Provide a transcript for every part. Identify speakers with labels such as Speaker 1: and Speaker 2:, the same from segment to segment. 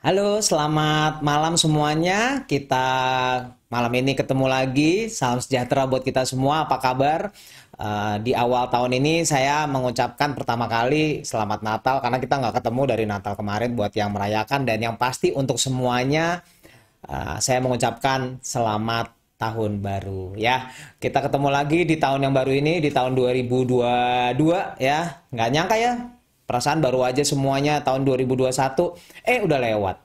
Speaker 1: Halo, selamat malam semuanya. Kita malam ini ketemu lagi. Salam sejahtera buat kita semua. Apa kabar? Di awal tahun ini saya mengucapkan pertama kali selamat Natal karena kita nggak ketemu dari Natal kemarin buat yang merayakan dan yang pasti untuk semuanya saya mengucapkan selamat tahun baru ya. Kita ketemu lagi di tahun yang baru ini di tahun 2022 ya. Nggak nyangka ya. Perasaan baru aja semuanya tahun 2021 udah lewat.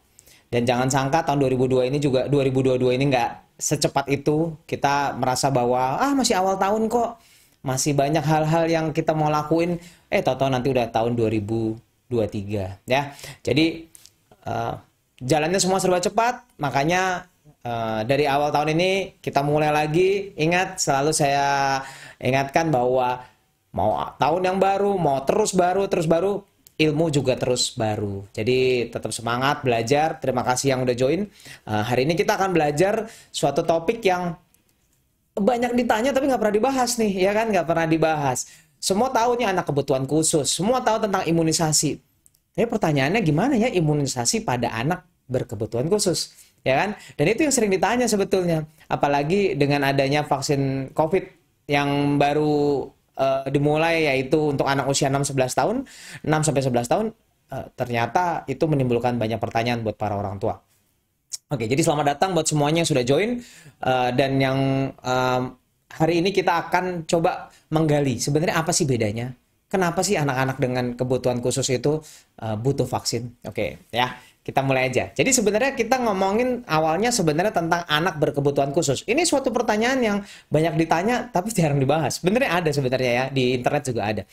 Speaker 1: Dan jangan sangka tahun 2002 ini juga 2022 ini nggak secepat itu. Kita merasa bahwa masih awal tahun kok. Masih banyak hal-hal yang kita mau lakuin. Tahu-tahu nanti udah tahun 2023 ya. Jadi eh, jalannya semua serba cepat, makanya dari awal tahun ini kita mulai lagi. Ingat, selalu saya ingatkan bahwa mau tahun yang baru, mau terus baru, ilmu juga terus baru. Jadi tetap semangat belajar. Terima kasih yang udah join. Hari ini kita akan belajar suatu topik yang banyak ditanya tapi nggak pernah dibahas nih, ya kan? Nggak pernah dibahas. Semua tahu nih anak kebutuhan khusus, semua tahu tentang imunisasi. Tapi pertanyaannya gimana ya imunisasi pada anak berkebutuhan khusus, ya kan? Dan itu yang sering ditanya sebetulnya. Apalagi dengan adanya vaksin COVID yang baru dimulai yaitu untuk anak usia 6-11 tahun, 6 sampai 11 tahun, ternyata itu menimbulkan banyak pertanyaan buat para orang tua. Oke, jadi selamat datang buat semuanya yang sudah join dan yang hari ini kita akan coba menggali sebenarnya apa sih bedanya? Kenapa sih anak-anak dengan kebutuhan khusus itu butuh vaksin? Oke, ya. Kita mulai aja. Jadi sebenarnya kita ngomongin awalnya sebenarnya tentang anak berkebutuhan khusus. Ini suatu pertanyaan yang banyak ditanya tapi jarang dibahas. Sebenarnya ada sebenarnya ya, di internet juga ada.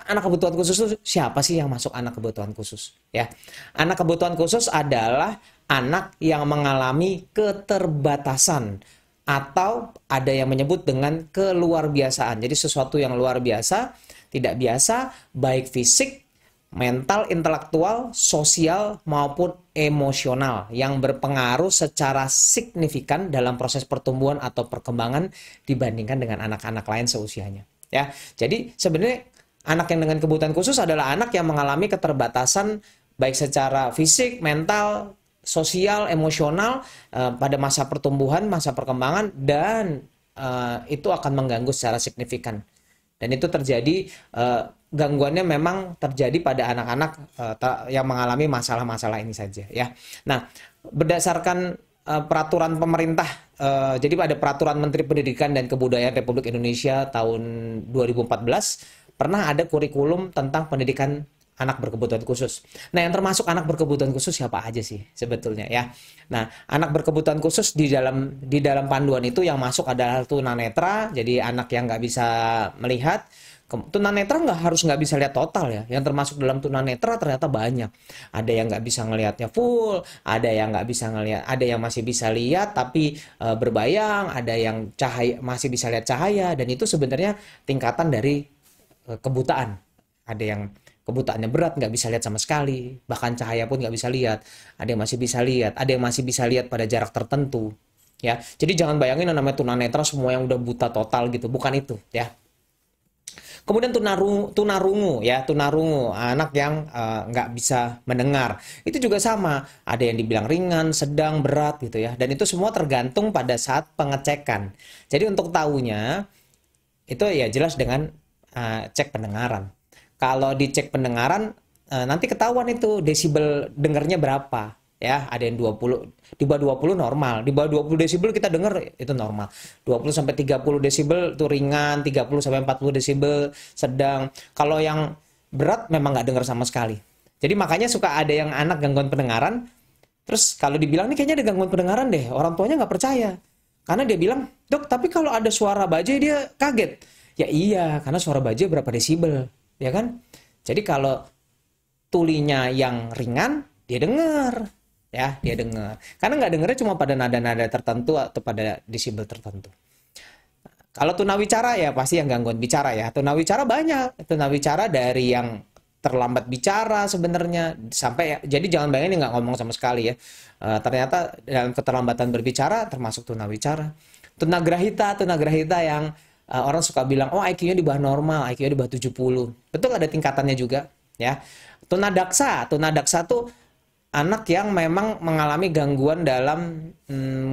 Speaker 1: Anak kebutuhan khusus itu siapa sih yang masuk anak kebutuhan khusus? Ya. Anak kebutuhan khusus adalah anak yang mengalami keterbatasan atau ada yang menyebut dengan keluarbiasaan. Jadi sesuatu yang luar biasa, tidak biasa, baik fisik, mental, intelektual, sosial, maupun emosional yang berpengaruh secara signifikan dalam proses pertumbuhan atau perkembangan dibandingkan dengan anak-anak lain seusianya. Ya, jadi sebenarnya anak yang dengan kebutuhan khusus adalah anak yang mengalami keterbatasan baik secara fisik, mental, sosial, emosional pada masa pertumbuhan, masa perkembangan, dan itu akan mengganggu secara signifikan. Dan itu terjadi, gangguannya memang terjadi pada anak-anak yang mengalami masalah-masalah ini saja ya. Nah, berdasarkan peraturan pemerintah, jadi pada peraturan Menteri Pendidikan dan Kebudayaan Republik Indonesia tahun 2014 pernah ada kurikulum tentang pendidikan anak berkebutuhan khusus. Nah, yang termasuk anak berkebutuhan khusus siapa aja sih sebetulnya ya. Nah, anak berkebutuhan khusus di dalam panduan itu yang masuk adalah tunanetra, jadi anak yang nggak bisa melihat. Tunanetra nggak bisa lihat total ya. Yang termasuk dalam tunanetra ternyata banyak. Ada yang nggak bisa ngelihatnya full, ada yang nggak bisa ngelihat, ada yang masih bisa lihat tapi berbayang, ada yang cahaya masih bisa lihat cahaya, dan itu sebenarnya tingkatan dari kebutaan. Ada yang kebutaannya berat, nggak bisa lihat sama sekali, bahkan cahaya pun nggak bisa lihat. Ada yang masih bisa lihat, ada yang masih bisa lihat pada jarak tertentu. Ya, jadi jangan bayangin yang namanya tunanetra semua yang udah buta total gitu, bukan itu ya. Kemudian tunarungu ya, tunarungu anak yang nggak bisa mendengar. Itu juga sama, ada yang dibilang ringan, sedang, berat gitu ya. Dan itu semua tergantung pada saat pengecekan. Jadi untuk tahunya itu ya jelas dengan cek pendengaran. Kalau dicek pendengaran nanti ketahuan itu desibel dengarnya berapa ya. Ada yang 20, di bawah 20 normal, di bawah 20 desibel kita dengar itu normal. 20 sampai 30 desibel itu ringan, 30 sampai 40 desibel sedang. Kalau yang berat memang nggak dengar sama sekali. Jadi makanya suka ada yang anak gangguan pendengaran, terus kalau dibilang nih kayaknya ada gangguan pendengaran deh, orang tuanya nggak percaya. Karena dia bilang, "Dok, tapi kalau ada suara bajai dia kaget." Ya iya, karena suara bajai berapa desibel, ya kan? Jadi kalau tulinya yang ringan, dia dengar, ya, dia dengar. Karena nggak dengarnya cuma pada nada-nada tertentu atau pada desibel tertentu. Kalau tunawicara ya pasti yang gangguan bicara ya. Tunawicara banyak. Tunawicara dari yang terlambat bicara sebenarnya sampai ya, jadi jangan bayangin nggak ngomong sama sekali ya. Ternyata dalam keterlambatan berbicara termasuk tunawicara. Tunagrahita yang orang suka bilang, oh IQ-nya di bawah normal, IQ-nya di bawah 70. Betul ada tingkatannya juga, ya. Tunadaksa tuh anak yang memang mengalami gangguan dalam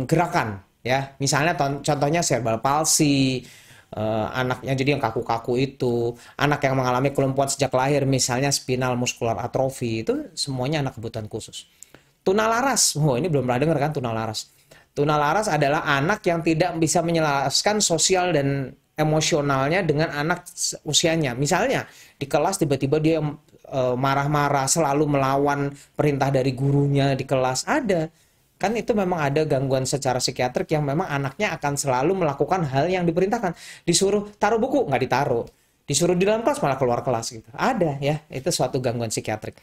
Speaker 1: gerakan, ya. Misalnya contohnya cerebral palsy, anaknya jadi yang kaku-kaku itu, anak yang mengalami kelumpuhan sejak lahir, misalnya spinal muscular atrophy, itu semuanya anak kebutuhan khusus. Tunalaras, ini belum pernah dengar kan tunalaras. Tunalaras adalah anak yang tidak bisa menyelaraskan sosial dan emosionalnya dengan anak usianya. Misalnya di kelas tiba-tiba dia marah-marah, selalu melawan perintah dari gurunya di kelas. Ada. Kan itu memang ada gangguan secara psikiatrik yang memang anaknya akan selalu melakukan hal yang diperintahkan. Disuruh taruh buku, nggak ditaruh. Disuruh di dalam kelas, malah keluar kelas gitu. Ada ya, itu suatu gangguan psikiatrik.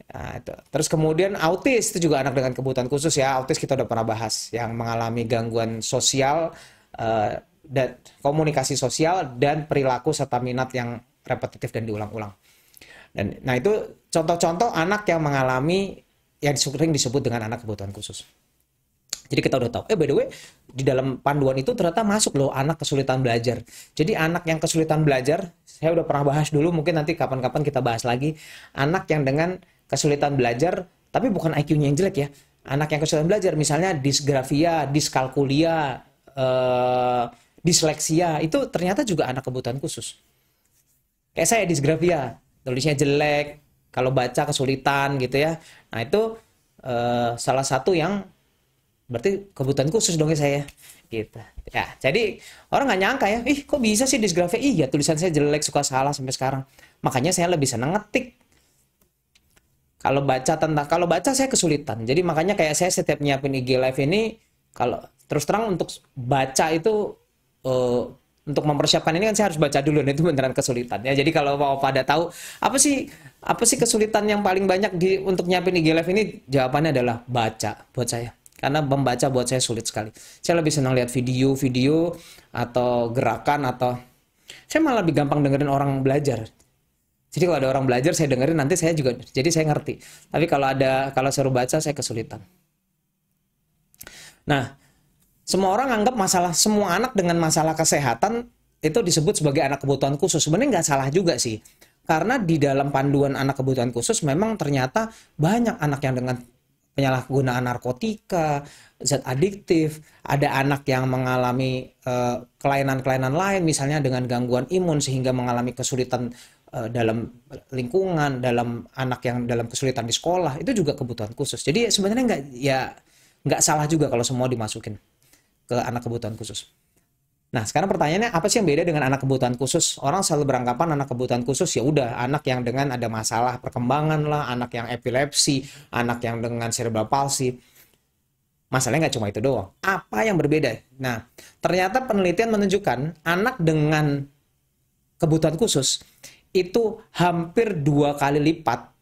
Speaker 1: Nah, itu. Terus kemudian autis, itu juga anak dengan kebutuhan khusus ya. Autis kita udah pernah bahas, yang mengalami gangguan sosial, dan komunikasi sosial, dan perilaku serta minat yang repetitif dan diulang-ulang. Dan nah itu contoh-contoh anak yang mengalami yang sering disebut dengan anak kebutuhan khusus. Jadi kita udah tahu. By the way, di dalam panduan itu ternyata masuk loh anak kesulitan belajar. Jadi anak yang kesulitan belajar, saya udah pernah bahas dulu, mungkin nanti kapan-kapan kita bahas lagi. Anak yang dengan kesulitan belajar, tapi bukan IQ-nya yang jelek ya. Anak yang kesulitan belajar, misalnya disgrafia, diskalkulia, disleksia, itu ternyata juga anak kebutuhan khusus. Kayak saya disgrafia, tulisnya jelek, kalau baca kesulitan gitu ya. Nah itu salah satu yang berarti kebutuhan khusus dong ya saya. Gitu. Ya, jadi orang nggak nyangka ya, kok bisa sih disgrafia? Iya tulisan saya jelek, suka salah sampai sekarang. Makanya saya lebih senang ngetik. Kalau baca saya kesulitan. Jadi makanya kayak saya setiap nyiapin IG Live ini, kalau terus terang untuk baca itu untuk mempersiapkan ini kan saya harus baca dulu, dan itu beneran kesulitan ya. Jadi kalau mau pada tahu apa sih kesulitan yang paling banyak untuk nyiapin IG Live ini, jawabannya adalah baca buat saya. Karena membaca buat saya sulit sekali. Saya lebih senang lihat video-video atau gerakan, atau saya malah lebih gampang dengerin orang belajar. Jadi kalau ada orang belajar saya dengerin, nanti saya juga jadi saya ngerti. Tapi kalau suruh baca saya kesulitan. Nah, semua orang anggap semua anak dengan masalah kesehatan itu disebut sebagai anak kebutuhan khusus. Sebenarnya nggak salah juga sih. Karena di dalam panduan anak kebutuhan khusus memang ternyata banyak anak yang dengan penyalahgunaan narkotika, zat adiktif, ada anak yang mengalami kelainan-kelainan lain, misalnya dengan gangguan imun sehingga mengalami kesulitan dalam lingkungan, dalam anak yang dalam kesulitan di sekolah, itu juga kebutuhan khusus. Jadi sebenarnya nggak salah juga kalau semua dimasukin ke anak kebutuhan khusus. Nah, sekarang pertanyaannya apa sih yang beda dengan anak kebutuhan khusus? Orang selalu beranggapan anak kebutuhan khusus ya udah anak yang dengan ada masalah perkembangan lah, anak yang epilepsi, anak yang dengan cerebral palsy. Masalahnya nggak cuma itu doang. Apa yang berbeda? Nah, ternyata penelitian menunjukkan anak dengan kebutuhan khusus itu hampir 2 kali lipat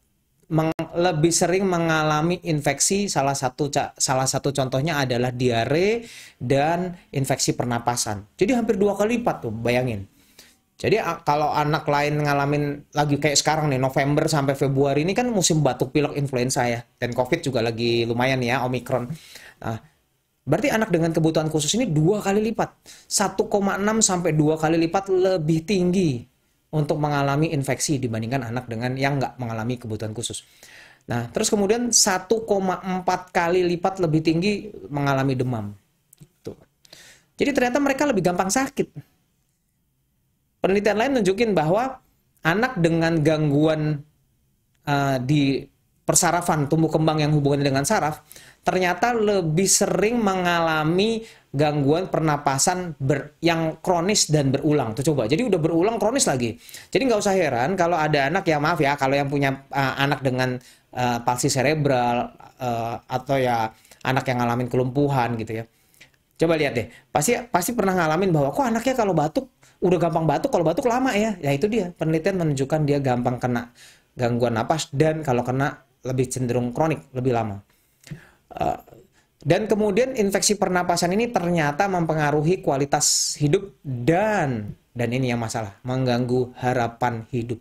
Speaker 1: lebih sering mengalami infeksi. Salah satu contohnya adalah diare dan infeksi pernapasan. Jadi hampir 2 kali lipat tuh, bayangin. Jadi kalau anak lain ngalamin lagi kayak sekarang nih, November sampai Februari ini kan musim batuk pilek influenza ya, dan COVID juga lagi lumayan ya, Omicron. Nah, berarti anak dengan kebutuhan khusus ini 2 kali lipat, 1,6 sampai 2 kali lipat lebih tinggi untuk mengalami infeksi dibandingkan anak dengan yang nggak mengalami kebutuhan khusus. Nah, terus kemudian 1,4 kali lipat lebih tinggi mengalami demam. Tuh. Jadi ternyata mereka lebih gampang sakit. Penelitian lain nunjukin bahwa anak dengan gangguan di persarafan, tumbuh kembang yang hubungannya dengan saraf, ternyata lebih sering mengalami gangguan pernapasan yang kronis dan berulang. Tuh coba, jadi udah berulang kronis lagi. Jadi nggak usah heran kalau ada anak yang, maaf ya, kalau yang punya anak dengan palsi cerebral atau ya anak yang ngalamin kelumpuhan gitu ya. Coba lihat deh, pasti pernah ngalamin bahwa kok anaknya kalau batuk udah gampang batuk, kalau batuk lama ya. Ya itu dia, penelitian menunjukkan dia gampang kena gangguan napas, dan kalau kena lebih cenderung kronik, lebih lama. Dan kemudian infeksi pernapasan ini ternyata mempengaruhi kualitas hidup dan ini yang masalah, mengganggu harapan hidup.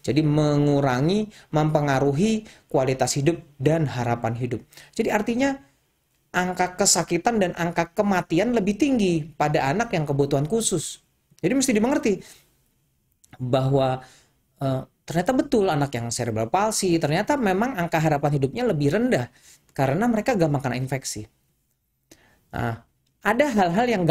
Speaker 1: Jadi mengurangi, mempengaruhi kualitas hidup dan harapan hidup. Jadi artinya angka kesakitan dan angka kematian lebih tinggi pada anak yang kebutuhan khusus. Jadi mesti dimengerti bahwa ternyata betul anak yang cerebral palsy, ternyata memang angka harapan hidupnya lebih rendah karena mereka gampang kena infeksi. Nah, ada hal-hal yang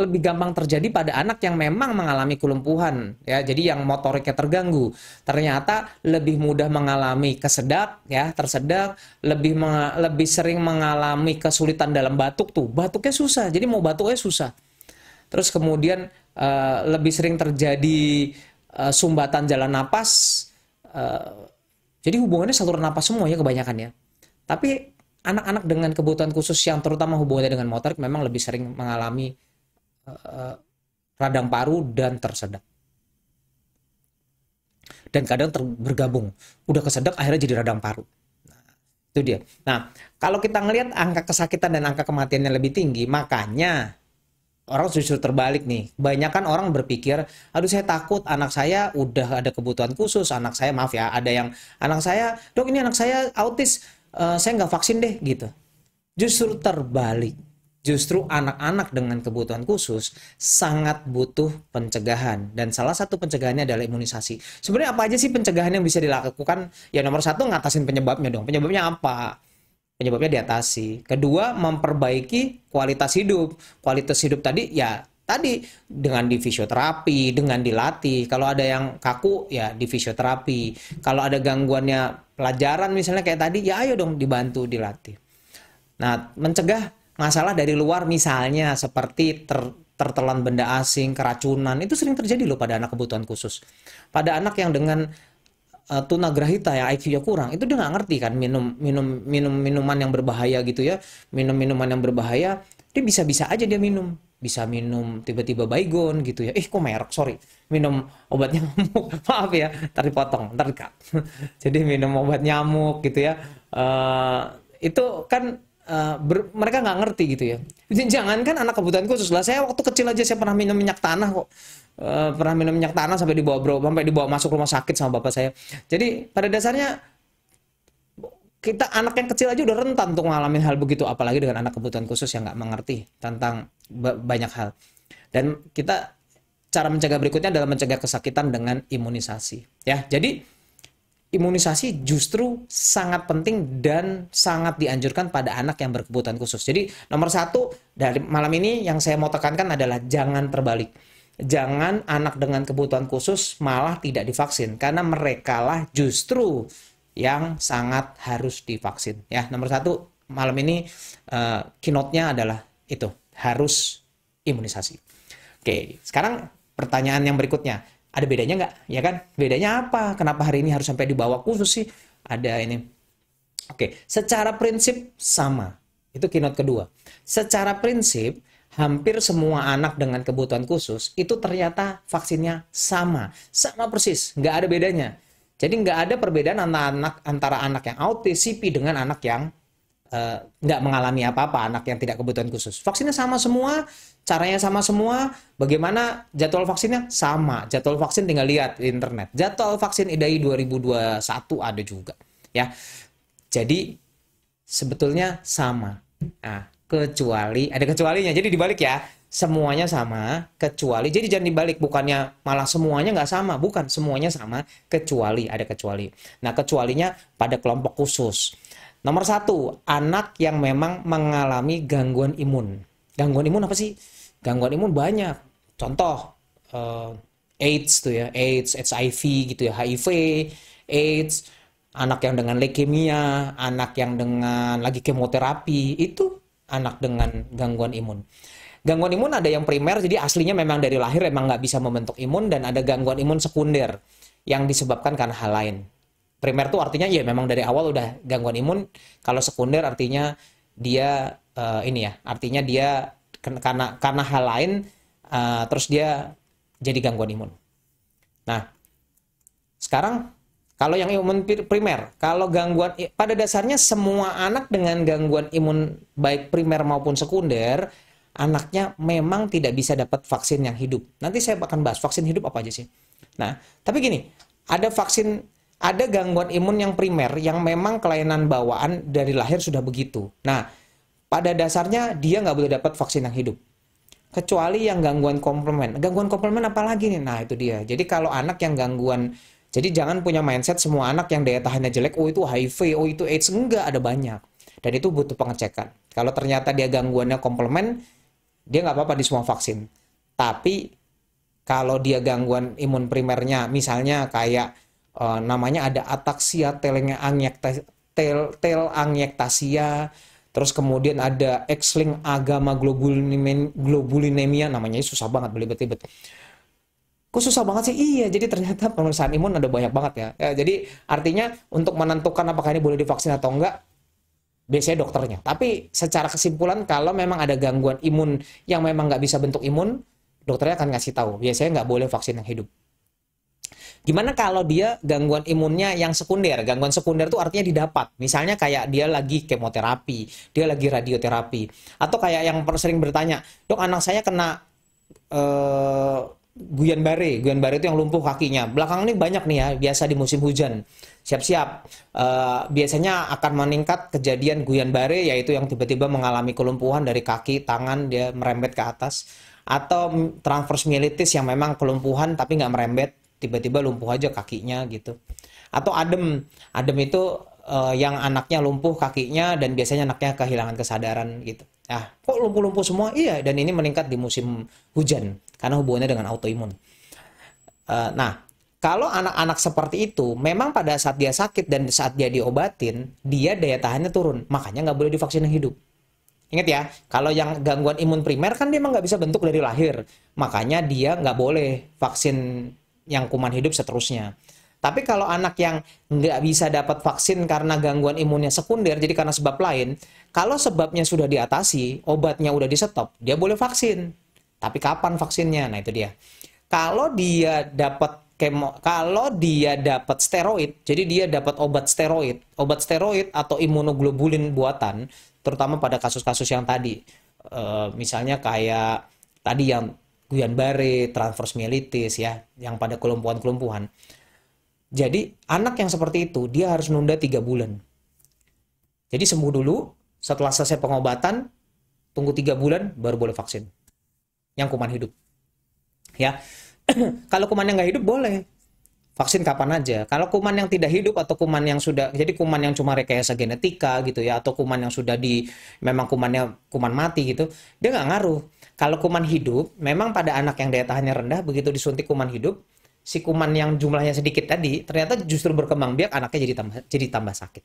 Speaker 1: lebih gampang terjadi pada anak yang memang mengalami kelumpuhan, ya. Jadi yang motoriknya terganggu, ternyata lebih mudah mengalami kesedak, ya, tersedak, lebih sering mengalami kesulitan dalam batuk tuh. Batuknya susah, jadi mau batuknya susah. Terus kemudian lebih sering terjadi sumbatan jalan napas. Jadi hubungannya saluran napas semua ya kebanyakan ya. Tapi anak-anak dengan kebutuhan khusus yang terutama hubungannya dengan motorik memang lebih sering mengalami radang paru dan tersedak. Dan kadang bergabung. Udah kesedak akhirnya jadi radang paru. Nah, itu dia. Nah, kalau kita ngelihat angka kesakitan dan angka kematiannya lebih tinggi, makanya orang justru terbalik nih. Kebanyakan orang berpikir, aduh saya takut anak saya udah ada kebutuhan khusus, anak saya maaf ya, ada yang anak saya, dok ini anak saya autis, saya nggak vaksin deh gitu. Justru terbalik. Justru anak-anak dengan kebutuhan khusus sangat butuh pencegahan. Dan salah satu pencegahannya adalah imunisasi. Sebenarnya apa aja sih pencegahan yang bisa dilakukan? Ya nomor satu ngatasin penyebabnya dong. Penyebabnya apa? Penyebabnya diatasi. Kedua, memperbaiki kualitas hidup. Kualitas hidup tadi ya tadi dengan di fisioterapi, dengan dilatih. Kalau ada yang kaku ya di fisioterapi. Kalau ada gangguannya pelajaran misalnya kayak tadi, ya ayo dong dibantu dilatih. Nah, mencegah masalah dari luar misalnya seperti tertelan benda asing, keracunan, itu sering terjadi loh pada anak kebutuhan khusus. Pada anak yang dengan tunagrahita ya IQ-nya kurang, itu dia nggak ngerti kan minum minuman yang berbahaya gitu ya, minum minuman yang berbahaya, dia bisa-bisa aja dia minum, bisa minum tiba-tiba Baygon gitu ya, kok merek sorry, minum obat nyamuk maaf ya, ntar dipotong, ntar dikat. Jadi minum obat nyamuk gitu ya, itu kan mereka nggak ngerti gitu ya. Jangan kan anak kebutuhan khusus lah, saya waktu kecil aja saya pernah minum minyak tanah kok. Pernah minum minyak tanah sampai dibawa masuk rumah sakit sama bapak saya. Jadi pada dasarnya kita anak yang kecil aja udah rentan untuk mengalami hal begitu, apalagi dengan anak kebutuhan khusus yang nggak mengerti tentang banyak hal. Dan kita cara mencegah berikutnya adalah mencegah kesakitan dengan imunisasi. Ya, jadi imunisasi justru sangat penting dan sangat dianjurkan pada anak yang berkebutuhan khusus. Jadi nomor satu dari malam ini yang saya mau tekankan adalah jangan terbalik. Jangan anak dengan kebutuhan khusus malah tidak divaksin, karena mereka lah justru yang sangat harus divaksin. Ya, nomor satu malam ini keynote-nya adalah itu, harus imunisasi. Oke, sekarang pertanyaan yang berikutnya, ada bedanya nggak? Ya kan? Bedanya apa? Kenapa hari ini harus sampai dibawa khusus sih? Ada ini. Oke, secara prinsip sama. Itu keynote kedua. Secara prinsip hampir semua anak dengan kebutuhan khusus itu ternyata vaksinnya sama persis, nggak ada bedanya. Jadi nggak ada perbedaan antara anak yang autis, CP dengan anak yang nggak mengalami apa-apa, anak yang tidak kebutuhan khusus. Vaksinnya sama semua, caranya sama semua, bagaimana jadwal vaksinnya sama. Jadwal vaksin tinggal lihat di internet. Jadwal vaksin IDAI 2021 ada juga, ya. Jadi sebetulnya sama. Nah, kecuali ada kecualinya, jadi dibalik ya, semuanya sama kecuali, jadi jangan dibalik, bukannya malah semuanya nggak sama, bukan, semuanya sama kecuali ada kecuali. Nah, kecualinya pada kelompok khusus. Nomor satu, anak yang memang mengalami gangguan imun. Gangguan imun apa sih? Gangguan imun banyak, contoh AIDS tuh ya, AIDS, HIV gitu ya, HIV, AIDS, anak yang dengan leukemia, anak yang dengan lagi kemoterapi, itu anak dengan gangguan imun. Gangguan imun ada yang primer, jadi aslinya memang dari lahir memang nggak bisa membentuk imun, dan ada gangguan imun sekunder yang disebabkan karena hal lain. Primer tuh artinya ya memang dari awal udah gangguan imun. Kalau sekunder artinya dia artinya dia karena hal lain terus dia jadi gangguan imun. Nah, sekarang kalau yang imun primer, kalau gangguan, pada dasarnya semua anak dengan gangguan imun baik primer maupun sekunder, anaknya memang tidak bisa dapat vaksin yang hidup. Nanti saya akan bahas vaksin hidup apa aja sih. Nah, tapi gini, ada gangguan imun yang primer yang memang kelainan bawaan dari lahir sudah begitu. Nah, pada dasarnya dia nggak boleh dapat vaksin yang hidup. Kecuali yang gangguan komplement. Gangguan komplement apa lagi nih? Nah, itu dia. Jadi kalau anak yang gangguan, Jadi jangan punya mindset semua anak yang daya tahannya jelek, oh itu HIV, oh itu AIDS. Enggak, ada banyak. Dan itu butuh pengecekan. Kalau ternyata dia gangguannya komplement, dia nggak apa-apa di semua vaksin. Tapi kalau dia gangguan imun primernya, misalnya kayak namanya ada ataksia telangiectasia, terus kemudian ada X-linked gamma globulinemia, namanya susah banget belibet-libet. Kok susah banget sih? Iya, jadi ternyata pemeriksaan imun ada banyak banget ya. Jadi artinya untuk menentukan apakah ini boleh divaksin atau enggak, biasanya dokternya. Tapi secara kesimpulan, kalau memang ada gangguan imun yang memang nggak bisa bentuk imun, dokternya akan ngasih tahu. Biasanya nggak boleh vaksin yang hidup. Gimana kalau dia gangguan imunnya yang sekunder? Gangguan sekunder itu artinya didapat. Misalnya kayak dia lagi kemoterapi, dia lagi radioterapi. Atau kayak yang sering bertanya, dok anak saya kena Guillain-Barré. Guillain-Barré itu yang lumpuh kakinya. Belakangan ini banyak nih ya, biasa di musim hujan. Siap-siap. Biasanya akan meningkat kejadian Guillain-Barré, yaitu yang tiba-tiba mengalami kelumpuhan dari kaki, tangan, dia merembet ke atas. Atau transverse myelitis yang memang kelumpuhan tapi nggak merembet, tiba-tiba lumpuh aja kakinya gitu. Atau adem. Adem itu yang anaknya lumpuh kakinya dan biasanya anaknya kehilangan kesadaran gitu. Nah, kok lumpuh-lumpuh semua? Iya, dan ini meningkat di musim hujan karena hubungannya dengan autoimun. Nah, kalau anak-anak seperti itu, memang pada saat dia sakit dan saat dia diobatin, dia daya tahannya turun. Makanya nggak boleh divaksin yang hidup. Ingat ya, kalau yang gangguan imun primer kan dia emang nggak bisa bentuk dari lahir. Makanya dia nggak boleh vaksin yang kuman hidup seterusnya. Tapi kalau anak yang nggak bisa dapat vaksin karena gangguan imunnya sekunder, jadi karena sebab lain, kalau sebabnya sudah diatasi, obatnya udah di stop, dia boleh vaksin. Tapi kapan vaksinnya? Nah itu dia. Kalau dia dapat kalau dia dapat steroid, jadi dia dapat obat steroid atau imunoglobulin buatan, terutama pada kasus-kasus yang tadi, misalnya kayak tadi yang Guillain-Barré, transverse myelitis ya, yang pada kelumpuhan-kelumpuhan. Jadi anak yang seperti itu dia harus nunda 3 bulan. Jadi sembuh dulu, setelah selesai pengobatan, tunggu 3 bulan baru boleh vaksin. Yang kuman hidup. Ya. Kalau kuman yang nggak hidup boleh. Vaksin kapan aja. Kalau kuman yang tidak hidup atau kuman yang sudah, jadi kuman yang cuma rekayasa genetika gitu ya, atau kuman yang sudah memang kumannya kuman mati gitu, dia nggak ngaruh. Kalau kuman hidup, memang pada anak yang daya tahannya rendah, begitu disuntik kuman hidup, si kuman yang jumlahnya sedikit tadi, ternyata justru berkembang biak, anaknya jadi tambah sakit.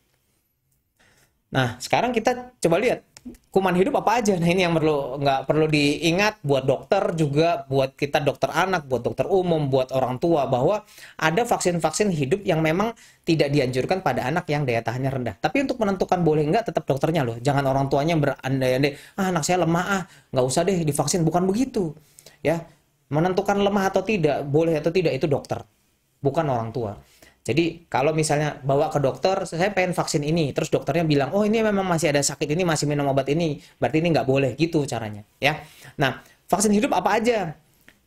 Speaker 1: Nah, sekarang kita coba lihat kuman hidup apa aja. Nah, ini yang nggak perlu diingat buat dokter juga, buat kita dokter anak, buat dokter umum, buat orang tua, bahwa ada vaksin-vaksin hidup yang memang tidak dianjurkan pada anak yang daya tahannya rendah. Tapi untuk menentukan boleh nggak, tetap dokternya loh. Jangan orang tuanya berandai-andai, anak saya lemah, nggak usah deh divaksin. Bukan begitu. Ya, menentukan lemah atau tidak, boleh atau tidak, itu dokter, bukan orang tua. Jadi kalau misalnya bawa ke dokter, saya pengen vaksin ini, terus dokternya bilang, oh ini memang masih ada sakit ini, masih minum obat ini, berarti ini nggak boleh, gitu caranya. Ya. Nah, vaksin hidup apa aja?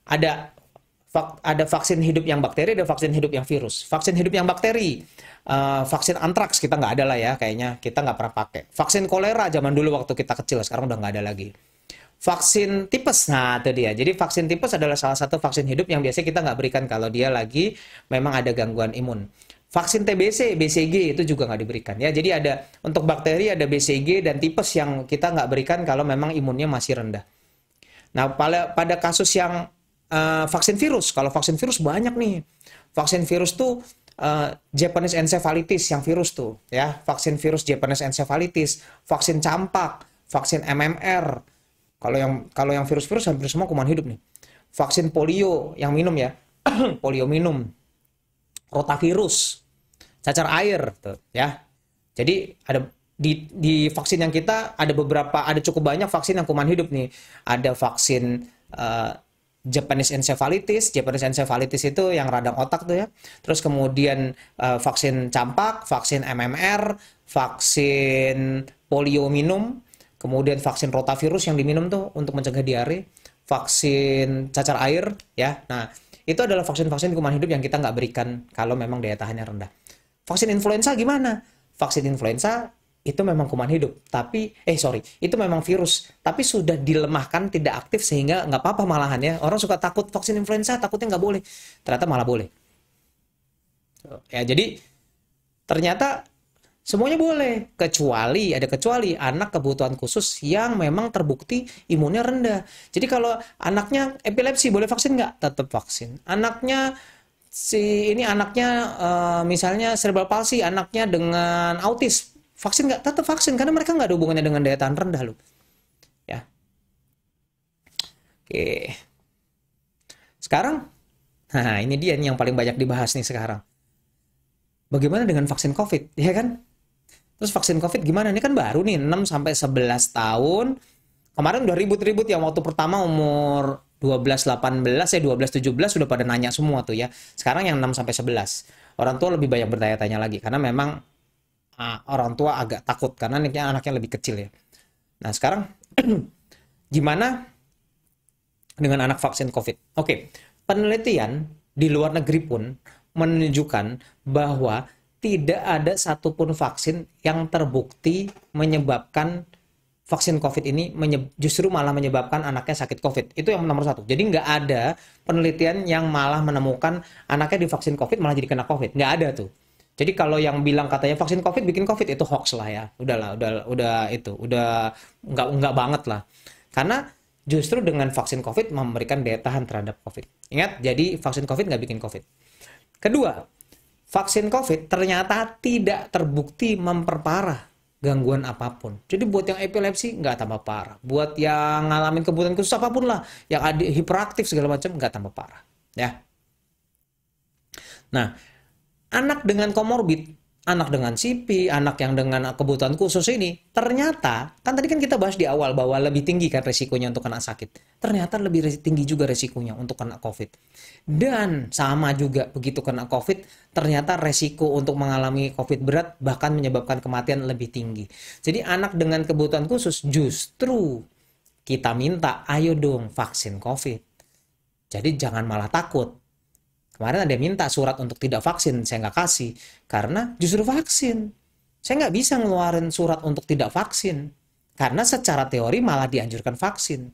Speaker 1: Ada vaksin hidup yang bakteri, ada vaksin hidup yang virus. Vaksin hidup yang bakteri, vaksin antraks kita nggak ada lah ya, kayaknya kita nggak pernah pakai. Vaksin kolera zaman dulu waktu kita kecil, sekarang udah nggak ada lagi. Vaksin tipes, nah itu dia. Jadi vaksin tipes adalah salah satu vaksin hidup yang biasanya kita nggak berikan kalau dia lagi memang ada gangguan imun. Vaksin TBC, BCG itu juga nggak diberikan ya. Jadi ada untuk bakteri ada BCG dan tipes yang kita nggak berikan kalau memang imunnya masih rendah. Nah pada kasus yang vaksin virus, kalau vaksin virus banyak nih. Vaksin virus tuh Japanese encephalitis yang virus tuh ya, vaksin virus Japanese encephalitis, vaksin campak, vaksin MMR. Kalau yang virus-virus hampir semua kuman hidup nih. Vaksin polio yang minum ya. Polio minum. Rotavirus. Cacar air tuh ya. Jadi ada di vaksin yang kita ada cukup banyak vaksin yang kuman hidup nih. Ada vaksin Japanese encephalitis. Japanese encephalitis itu yang radang otak tuh ya. Terus kemudian vaksin campak, vaksin MMR, vaksin polio minum. Kemudian vaksin rotavirus yang diminum tuh untuk mencegah diare, vaksin cacar air, ya. Nah, itu adalah vaksin-vaksin kuman hidup yang kita nggak berikan kalau memang daya tahannya rendah. Vaksin influenza gimana? Vaksin influenza itu memang kuman hidup, itu memang virus, tapi sudah dilemahkan, tidak aktif sehingga nggak apa-apa malahan ya. Orang suka takut vaksin influenza, takutnya nggak boleh, ternyata malah boleh. Ya, jadi ternyata semuanya boleh, kecuali anak kebutuhan khusus yang memang terbukti imunnya rendah. Jadi kalau anaknya epilepsi boleh vaksin nggak? Tetap vaksin. Anaknya misalnya cerebral palsy, anaknya dengan autis, vaksin nggak? Tetap vaksin karena mereka nggak ada hubungannya dengan daya tahan rendah loh. Ya, oke. Sekarang, nah ini dia nih yang paling banyak dibahas nih sekarang. Bagaimana dengan vaksin COVID? Ya kan? Terus vaksin COVID gimana? Ini kan baru nih, 6 sampai 11 tahun. Kemarin udah ribut-ribut ya, waktu pertama umur 12 18 ya 12 17 sudah pada nanya semua tuh ya. Sekarang yang 6 sampai 11. Orang tua lebih banyak bertanya-tanya lagi karena memang orang tua agak takut karena anaknya lebih kecil ya. Nah, sekarang gimana dengan anak vaksin COVID? Oke, penelitian di luar negeri pun menunjukkan bahwa tidak ada satupun vaksin yang terbukti menyebabkan vaksin COVID ini justru malah menyebabkan anaknya sakit COVID. Itu yang nomor satu. Jadi nggak ada penelitian yang malah menemukan anaknya divaksin COVID malah jadi kena COVID. Nggak ada tuh. Jadi kalau yang bilang katanya vaksin COVID bikin COVID itu hoax lah ya. Udahlah, udah nggak banget lah. Karena justru dengan vaksin COVID memberikan daya tahan terhadap COVID. Ingat, jadi vaksin COVID nggak bikin COVID. Kedua, vaksin COVID ternyata tidak terbukti memperparah gangguan apapun. Jadi buat yang epilepsi nggak tambah parah. Buat yang ngalamin kebutuhan khusus apapun lah, yang hiperaktif segala macam nggak tambah parah. Ya. Nah, anak dengan komorbid, anak dengan CP, anak yang dengan kebutuhan khusus ini, ternyata, kan tadi kan kita bahas di awal bahwa lebih tinggi kan resikonya untuk kena sakit. Ternyata lebih tinggi juga resikonya untuk kena COVID. Dan sama juga begitu kena COVID, ternyata resiko untuk mengalami COVID berat bahkan menyebabkan kematian lebih tinggi. Jadi anak dengan kebutuhan khusus justru kita minta, ayo dong vaksin COVID. Jadi jangan malah takut. Kemarin ada yang minta surat untuk tidak vaksin, saya nggak kasih. Karena justru vaksin. Saya nggak bisa ngeluarin surat untuk tidak vaksin. Karena secara teori malah dianjurkan vaksin.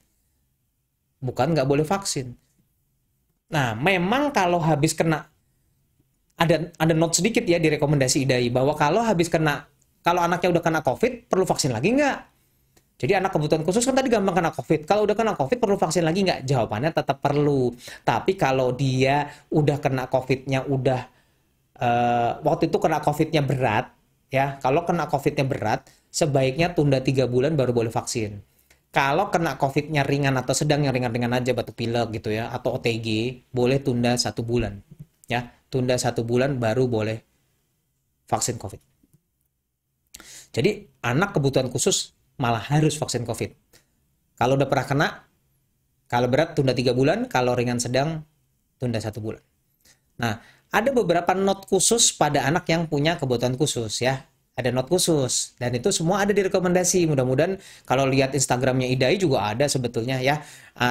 Speaker 1: Bukan nggak boleh vaksin. Nah, memang kalau habis kena, ada note sedikit ya di rekomendasi IDAI, bahwa kalau anaknya udah kena COVID, perlu vaksin lagi nggak? Jadi anak kebutuhan khusus kan tadi gampang kena COVID. Kalau udah kena COVID perlu vaksin lagi nggak? Jawabannya tetap perlu. Tapi kalau dia udah kena COVID-nya waktu itu kena COVID-nya berat, ya. Kalau kena COVID-nya berat, sebaiknya tunda 3 bulan baru boleh vaksin. Kalau kena COVID-nya ringan atau sedang, yang ringan-ringan aja, batuk pilek gitu ya, atau OTG, boleh tunda 1 bulan. Ya, tunda 1 bulan baru boleh vaksin COVID. Jadi anak kebutuhan khusus malah harus vaksin COVID. Kalau udah pernah kena, kalau berat tunda 3 bulan, kalau ringan sedang tunda 1 bulan. Nah, ada beberapa not khusus pada anak yang punya kebutuhan khusus ya. Ada not khusus dan itu semua ada di rekomendasi. Mudah-mudahan kalau lihat Instagramnya IDAI juga ada sebetulnya ya.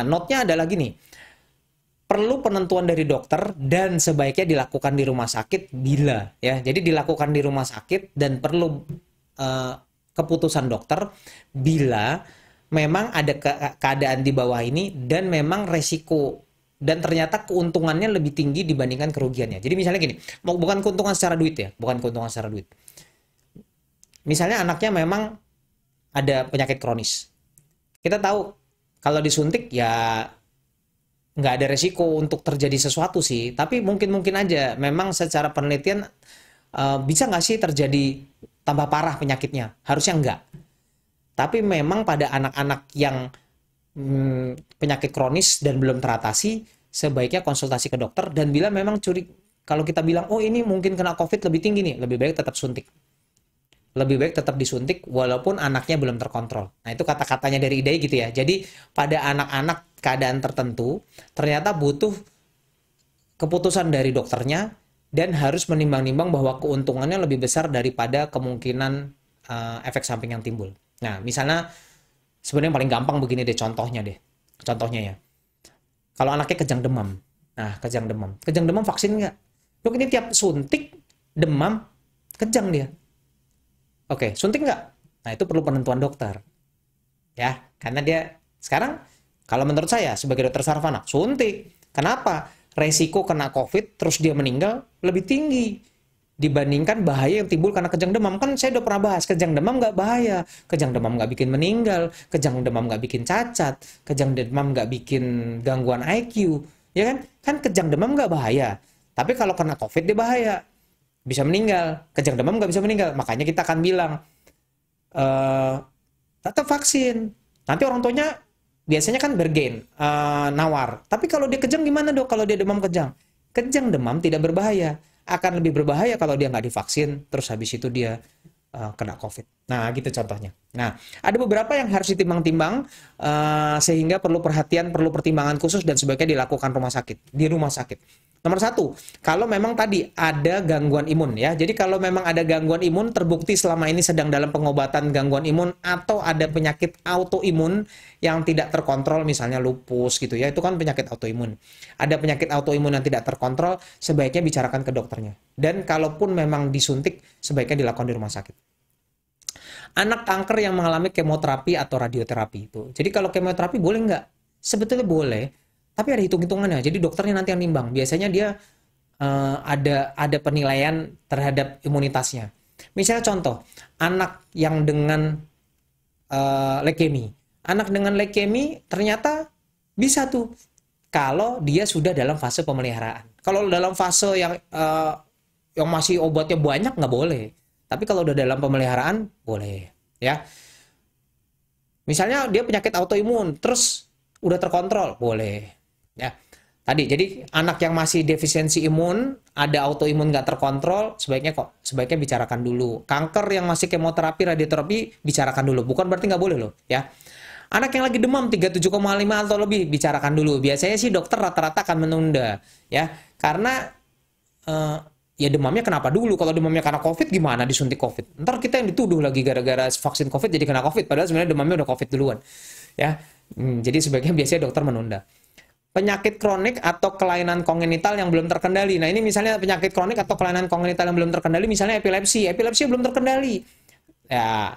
Speaker 1: Notnya adalah gini. Perlu penentuan dari dokter dan sebaiknya dilakukan di rumah sakit bila ya. Jadi dilakukan di rumah sakit dan perlu keputusan dokter bila memang ada keadaan di bawah ini dan memang resiko dan ternyata keuntungannya lebih tinggi dibandingkan kerugiannya. Jadi misalnya gini, bukan keuntungan secara duit ya, bukan keuntungan secara duit. Misalnya anaknya memang ada penyakit kronis. Kita tahu kalau disuntik ya nggak ada resiko untuk terjadi sesuatu sih, tapi mungkin aja memang secara penelitian bisa nggak sih terjadi tambah parah penyakitnya? Harusnya enggak. Tapi memang pada anak-anak yang penyakit kronis dan belum teratasi, sebaiknya konsultasi ke dokter dan bila memang kalau kita bilang, oh ini mungkin kena COVID lebih tinggi nih, lebih baik tetap suntik. Lebih baik tetap disuntik walaupun anaknya belum terkontrol. Nah itu kata-katanya dari IDAI gitu ya. Jadi pada anak-anak keadaan tertentu, ternyata butuh keputusan dari dokternya, dan harus menimbang-nimbang bahwa keuntungannya lebih besar daripada kemungkinan efek samping yang timbul. Nah, misalnya sebenarnya paling gampang begini deh contohnya deh. Contohnya ya. Kalau anaknya kejang demam. Nah, kejang demam. Kejang demam vaksin nggak? Dok, ini tiap suntik demam kejang dia. Oke, suntik nggak? Nah, itu perlu penentuan dokter. Ya, karena dia sekarang kalau menurut saya sebagai dokter saraf anak, suntik. Kenapa? Resiko kena COVID terus dia meninggal lebih tinggi dibandingkan bahaya yang timbul karena kejang demam. Kan saya udah pernah bahas, kejang demam nggak bahaya, kejang demam nggak bikin meninggal, kejang demam nggak bikin cacat, kejang demam nggak bikin gangguan IQ, ya kan? Kan kejang demam nggak bahaya, tapi kalau kena COVID dia bahaya, bisa meninggal. Kejang demam nggak bisa meninggal, makanya kita akan bilang eh tetap vaksin. Nanti orang tuanya biasanya kan bergen, nawar. Tapi kalau dia kejang gimana dok? Kalau dia demam kejang, kejang demam tidak berbahaya, akan lebih berbahaya kalau dia nggak divaksin, terus habis itu dia kena COVID. Nah, gitu contohnya. Nah, ada beberapa yang harus ditimbang-timbang sehingga perlu perhatian, perlu pertimbangan khusus dan sebaiknya dilakukan di rumah sakit. Nomor satu, kalau memang tadi ada gangguan imun ya. Jadi kalau memang ada gangguan imun terbukti selama ini sedang dalam pengobatan gangguan imun atau ada penyakit autoimun yang tidak terkontrol, misalnya lupus gitu ya, itu kan penyakit autoimun. Ada penyakit autoimun yang tidak terkontrol, sebaiknya bicarakan ke dokternya. Dan kalaupun memang disuntik, sebaiknya dilakukan di rumah sakit. Anak kanker yang mengalami kemoterapi atau radioterapi itu. Jadi kalau kemoterapi boleh nggak? Sebetulnya boleh, tapi ada hitung-hitungannya. Jadi dokternya nanti yang nimbang. Biasanya dia ada penilaian terhadap imunitasnya. Misalnya contoh, anak yang dengan leukemi. Anak dengan leukemi ternyata bisa tuh kalau dia sudah dalam fase pemeliharaan. Kalau dalam fase yang masih obatnya banyak nggak boleh. Tapi kalau udah dalam pemeliharaan boleh, ya. Misalnya dia penyakit autoimun, terus udah terkontrol, boleh, ya. Tadi, jadi anak yang masih defisiensi imun, ada autoimun nggak terkontrol, sebaiknya bicarakan dulu. Kanker yang masih kemoterapi, radioterapi, bicarakan dulu. Bukan berarti nggak boleh loh, ya. Anak yang lagi demam 37,5 atau lebih, bicarakan dulu. Biasanya sih dokter rata-rata akan menunda, ya, karena ya demamnya kenapa dulu? Kalau demamnya karena COVID gimana disuntik COVID? Ntar kita yang dituduh lagi gara-gara vaksin COVID jadi kena COVID. Padahal sebenarnya demamnya udah COVID duluan. Ya, jadi sebaiknya biasanya dokter menunda. Penyakit kronik atau kelainan kongenital yang belum terkendali. Nah ini misalnya penyakit kronik atau kelainan kongenital yang belum terkendali, misalnya epilepsi. Epilepsi belum terkendali. Ya,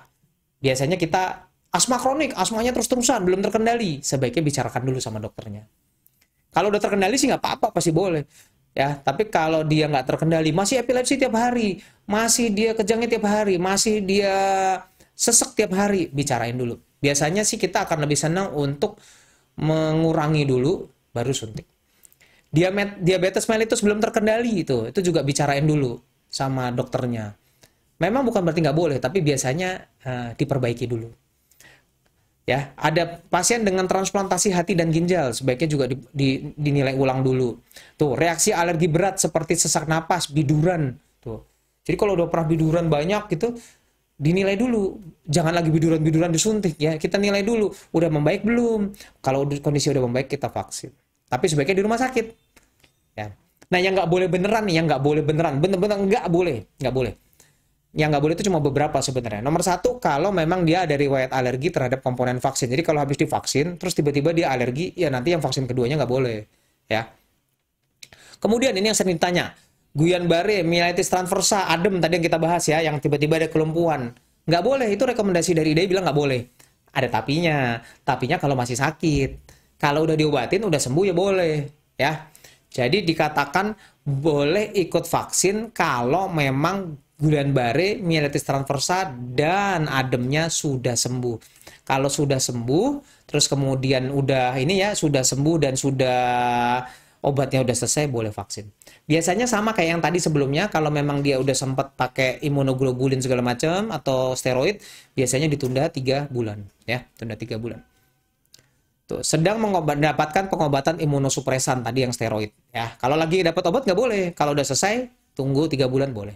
Speaker 1: biasanya kita asma kronik, asmanya terus-terusan, belum terkendali. Sebaiknya bicarakan dulu sama dokternya. Kalau udah terkendali sih nggak apa-apa, pasti boleh. Ya, tapi kalau dia nggak terkendali, masih epilepsi tiap hari, masih dia kejangnya tiap hari, masih dia sesek tiap hari, bicarain dulu. Biasanya sih kita akan lebih senang untuk mengurangi dulu, baru suntik. Diabetes mellitus belum terkendali itu juga bicarain dulu sama dokternya. Memang bukan berarti nggak boleh, tapi biasanya diperbaiki dulu. Ya, ada pasien dengan transplantasi hati dan ginjal, sebaiknya juga dinilai ulang dulu. Tuh, reaksi alergi berat seperti sesak napas, biduran. Tuh. Jadi kalau udah pernah biduran banyak gitu, dinilai dulu. Jangan lagi biduran-biduran disuntik ya. Kita nilai dulu, udah membaik belum? Kalau kondisi udah membaik, kita vaksin. Tapi sebaiknya di rumah sakit. Ya. Nah, yang nggak boleh beneran nih, yang nggak boleh beneran, bener-bener nggak boleh. Yang nggak boleh itu cuma beberapa sebenarnya. Nomor satu, kalau memang dia ada riwayat alergi terhadap komponen vaksin. Jadi kalau habis divaksin, terus tiba-tiba dia alergi, ya nanti yang vaksin keduanya nggak boleh. Ya. Kemudian ini yang sering ditanya, Guillain-Barré, myelitis transversa, adem tadi yang kita bahas ya, yang tiba-tiba ada kelumpuhan. Nggak boleh, itu rekomendasi dari IDAI bilang nggak boleh. Ada tapinya. Tapinya kalau masih sakit. Kalau udah diobatin, udah sembuh ya boleh. Ya. Jadi dikatakan boleh ikut vaksin kalau memang Guillain-Barré, myelitis transversa, dan ademnya sudah sembuh. Kalau sudah sembuh, terus kemudian udah ini ya, sudah sembuh dan sudah obatnya udah selesai, boleh vaksin. Biasanya sama kayak yang tadi sebelumnya, kalau memang dia udah sempat pakai imunoglobulin segala macam atau steroid, biasanya ditunda 3 bulan. Ya, tunda 3 bulan. Tuh, sedang mendapatkan pengobatan imunosupresan tadi yang steroid. Ya, kalau lagi dapat obat nggak boleh. Kalau udah selesai, tunggu 3 bulan boleh.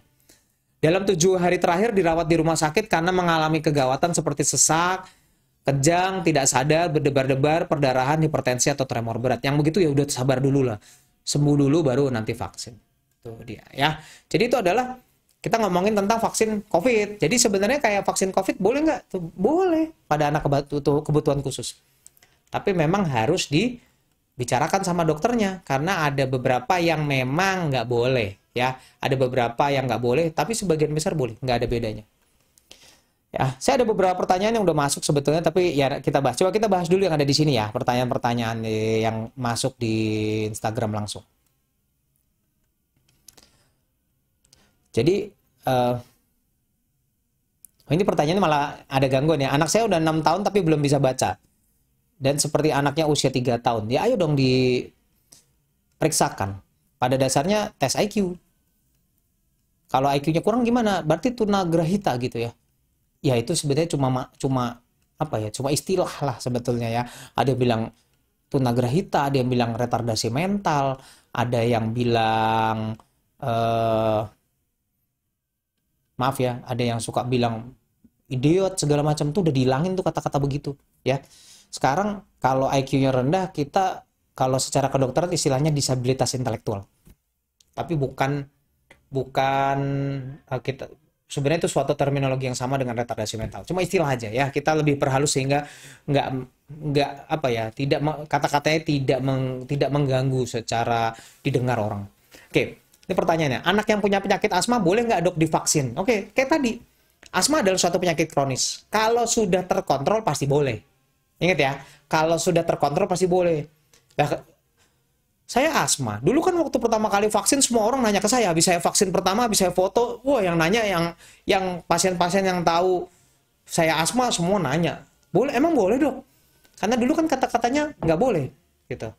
Speaker 1: Dalam 7 hari terakhir dirawat di rumah sakit karena mengalami kegawatan seperti sesak, kejang, tidak sadar, berdebar-debar, perdarahan, hipertensi, atau tremor berat. Yang begitu ya udah sabar dulu lah. Sembuh dulu baru nanti vaksin. Tuh dia ya. Jadi itu adalah kita ngomongin tentang vaksin COVID. Jadi sebenarnya kayak vaksin COVID boleh nggak? Tuh, boleh pada anak kebutuhan khusus. Tapi memang harus dibicarakan sama dokternya karena ada beberapa yang memang nggak boleh. Ya, ada beberapa yang nggak boleh, tapi sebagian besar boleh, nggak ada bedanya. Ya, saya ada beberapa pertanyaan yang udah masuk sebetulnya, tapi ya kita bahas. Coba kita bahas dulu yang ada di sini ya, pertanyaan-pertanyaan yang masuk di Instagram langsung. Jadi ini pertanyaannya malah ada gangguan ya. Anak saya udah 6 tahun tapi belum bisa baca. Dan seperti anaknya usia 3 tahun. Ya ayo dong diperiksakan. Pada dasarnya tes IQ. Kalau IQ-nya kurang gimana? Berarti tunagrahita gitu ya. Ya itu sebenarnya cuma apa ya? Cuma istilah lah sebetulnya ya. Ada yang bilang tunagrahita, ada yang bilang retardasi mental, ada yang bilang maaf ya, ada yang suka bilang idiot segala macam tuh udah dihilangin tuh kata-kata begitu ya. Sekarang kalau IQ-nya rendah kita kalau secara kedokteran istilahnya disabilitas intelektual. Tapi bukan kita sebenarnya itu suatu terminologi yang sama dengan retardasi mental. Cuma istilah aja ya. Kita lebih perhalus sehingga nggak apa ya, kata-katanya tidak mengganggu secara didengar orang. Oke. Ini pertanyaannya, anak yang punya penyakit asma boleh nggak dok divaksin? Oke, kayak tadi, asma adalah suatu penyakit kronis. Kalau sudah terkontrol pasti boleh. Ingat ya, kalau sudah terkontrol pasti boleh. Nah, saya asma. Dulu kan waktu pertama kali vaksin semua orang nanya ke saya, habis saya vaksin pertama, habis saya foto, wah yang nanya yang pasien-pasien yang tahu saya asma semua nanya. Boleh, emang boleh dok? Karena dulu kan kata-katanya nggak boleh, gitu.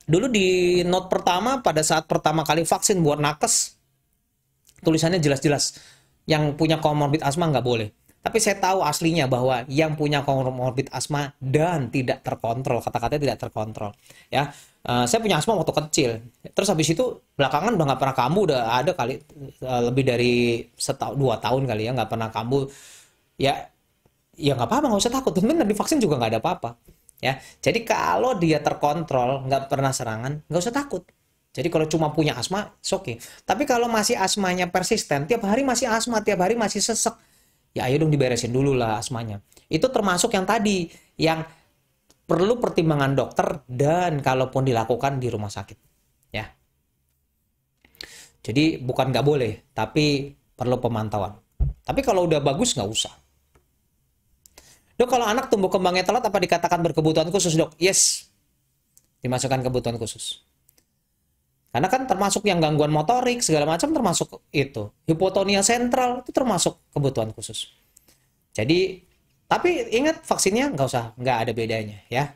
Speaker 1: Dulu di note pertama pada saat pertama kali vaksin buat nakes, tulisannya jelas-jelas yang punya komorbid asma nggak boleh. Tapi saya tahu aslinya bahwa yang punya komorbid asma dan tidak terkontrol, kata-katanya tidak terkontrol. Ya, saya punya asma waktu kecil. Terus habis itu belakangan udah nggak pernah kambuh, udah ada kali lebih dari 2 tahun kali ya nggak pernah kambuh. Ya, ya nggak apa-apa, nggak usah takut. Bener divaksin juga nggak ada apa-apa. Ya, jadi kalau dia terkontrol, nggak pernah serangan, nggak usah takut. Jadi kalau cuma punya asma, oke. Okay. Tapi kalau masih asmanya persisten, tiap hari masih asma, tiap hari masih sesek, ya ayo dong diberesin dulu lah asmanya. Itu termasuk yang tadi, yang perlu pertimbangan dokter dan kalaupun dilakukan di rumah sakit. Ya. Jadi bukan nggak boleh, tapi perlu pemantauan. Tapi kalau udah bagus nggak usah. Dok, kalau anak tumbuh kembangnya telat apa dikatakan berkebutuhan khusus, dok? Yes, dimasukkan kebutuhan khusus. Karena kan termasuk yang gangguan motorik, segala macam termasuk itu. Hipotonia sentral, itu termasuk kebutuhan khusus. Jadi, tapi ingat vaksinnya nggak ada bedanya ya.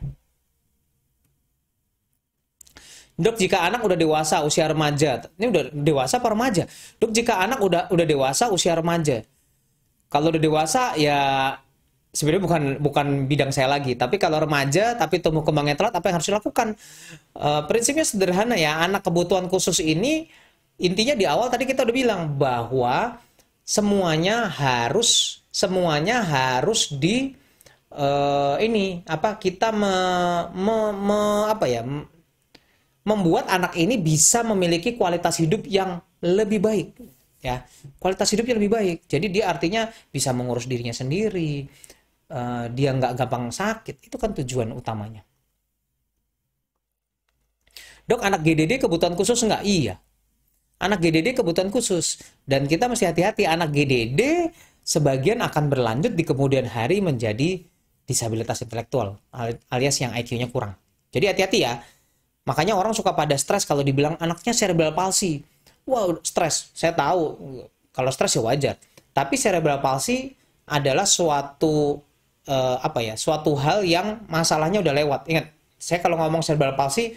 Speaker 1: Dok, jika anak udah dewasa, usia remaja, ini udah dewasa apa remaja? Dok, jika anak udah dewasa, usia remaja. Kalau udah dewasa ya sebenarnya bukan bidang saya lagi, tapi kalau remaja tapi tumbuh kembangnya telat, apa yang harus dilakukan? Prinsipnya sederhana ya, anak kebutuhan khusus ini intinya di awal tadi kita udah bilang bahwa semuanya harus di kita membuat anak ini bisa memiliki kualitas hidup yang lebih baik. Ya, kualitas hidupnya lebih baik. Jadi dia artinya bisa mengurus dirinya sendiri, dia nggak gampang sakit. Itu kan tujuan utamanya. Dok, anak GDD kebutuhan khusus nggak? Iya. Anak GDD kebutuhan khusus. Dan kita mesti hati-hati, anak GDD sebagian akan berlanjut di kemudian hari menjadi disabilitas intelektual, alias yang IQ-nya kurang. Jadi hati-hati ya. Makanya orang suka pada stres kalau dibilang anaknya cerebral palsy. Wow, stres. Saya tahu kalau stres ya wajar. Tapi cerebral palsy adalah suatu suatu hal yang masalahnya udah lewat. Ingat, saya kalau ngomong cerebral palsy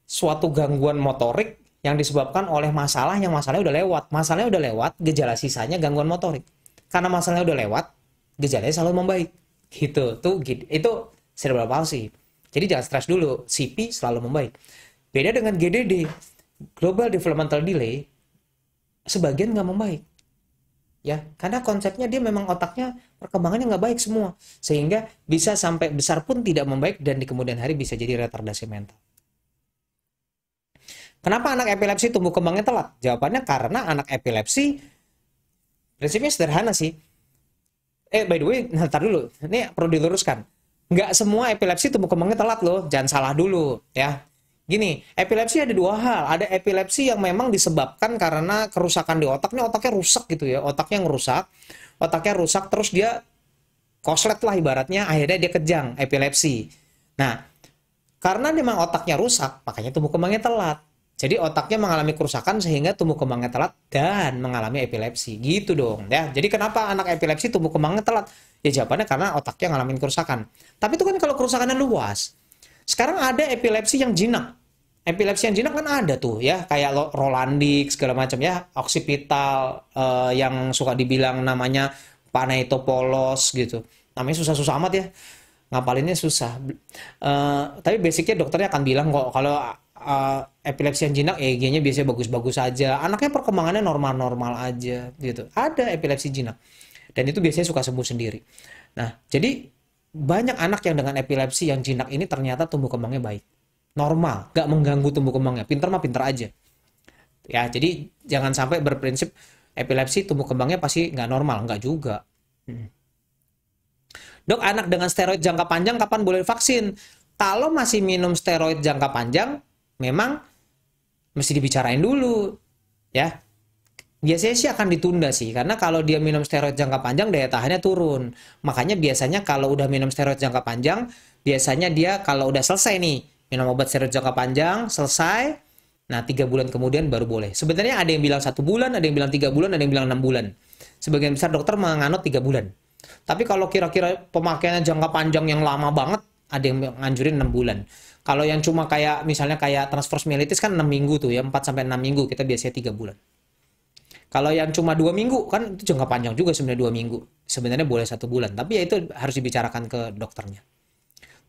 Speaker 1: suatu gangguan motorik yang disebabkan oleh masalah yang masalahnya udah lewat. Masalahnya udah lewat, gejala sisanya gangguan motorik. Karena masalahnya udah lewat, gejalanya selalu membaik. Gitu. Itu cerebral palsy. Jadi jangan stres dulu. CP selalu membaik. Beda dengan GDD. Global Developmental Delay sebagian nggak membaik ya, karena konsepnya dia memang otaknya perkembangannya nggak baik semua, sehingga bisa sampai besar pun tidak membaik dan di kemudian hari bisa jadi retardasi mental. Kenapa anak epilepsi tumbuh kembangnya telat? Jawabannya karena anak epilepsi prinsipnya sederhana sih. By the way, ntar dulu, ini perlu diluruskan, nggak semua epilepsi tumbuh kembangnya telat loh, jangan salah dulu ya. Gini, epilepsi ada dua hal. Ada epilepsi yang memang disebabkan karena kerusakan di otaknya rusak gitu ya. Otaknya rusak terus dia koslet lah ibaratnya, akhirnya dia kejang, epilepsi. Nah, karena memang otaknya rusak, makanya tumbuh kembangnya telat. Jadi otaknya mengalami kerusakan sehingga tumbuh kembangnya telat dan mengalami epilepsi. Gitu dong ya. Jadi kenapa anak epilepsi tumbuh kembangnya telat? Ya jawabannya karena otaknya ngalamin kerusakan. Tapi itu kan kalau kerusakannya luas. Sekarang ada epilepsi yang jinak. Epilepsi yang jinak kan ada tuh ya, kayak Rolandic segala macam ya, occipital yang suka dibilang namanya Panetopolos gitu. Namanya susah-susah amat ya. Ngapalinnya susah. Tapi basicnya dokternya akan bilang kok kalau epilepsi yang jinak EEG-nya biasanya bagus-bagus aja. Anaknya perkembangannya normal-normal aja gitu. Ada epilepsi jinak. Dan itu biasanya suka sembuh sendiri. Nah, jadi banyak anak yang dengan epilepsi yang jinak ini ternyata tumbuh kembangnya baik. Normal, nggak mengganggu tumbuh kembangnya. Pinter mah pinter aja. Ya, jadi jangan sampai berprinsip epilepsi tumbuh kembangnya pasti nggak normal. Nggak juga. Dok, anak dengan steroid jangka panjang kapan boleh vaksin? Kalau masih minum steroid jangka panjang, memang mesti dibicarain dulu. Ya, biasanya sih akan ditunda sih, karena kalau dia minum steroid jangka panjang daya tahannya turun. Makanya biasanya kalau udah minum steroid jangka panjang, biasanya dia kalau udah selesai nih, minum obat steroid jangka panjang, selesai, nah 3 bulan kemudian baru boleh. Sebenarnya ada yang bilang 1 bulan, ada yang bilang 3 bulan, ada yang bilang 6 bulan. Sebagian besar dokter menganut 3 bulan. Tapi kalau kira-kira pemakaiannya jangka panjang yang lama banget, ada yang nganjurin 6 bulan. Kalau yang cuma kayak misalnya kayak transverse myelitis kan 6 minggu tuh ya, 4 sampai 6 minggu, kita biasanya 3 bulan. Kalau yang cuma 2 minggu kan itu jangka panjang juga sebenarnya 2 minggu. Sebenarnya boleh 1 bulan, tapi ya itu harus dibicarakan ke dokternya.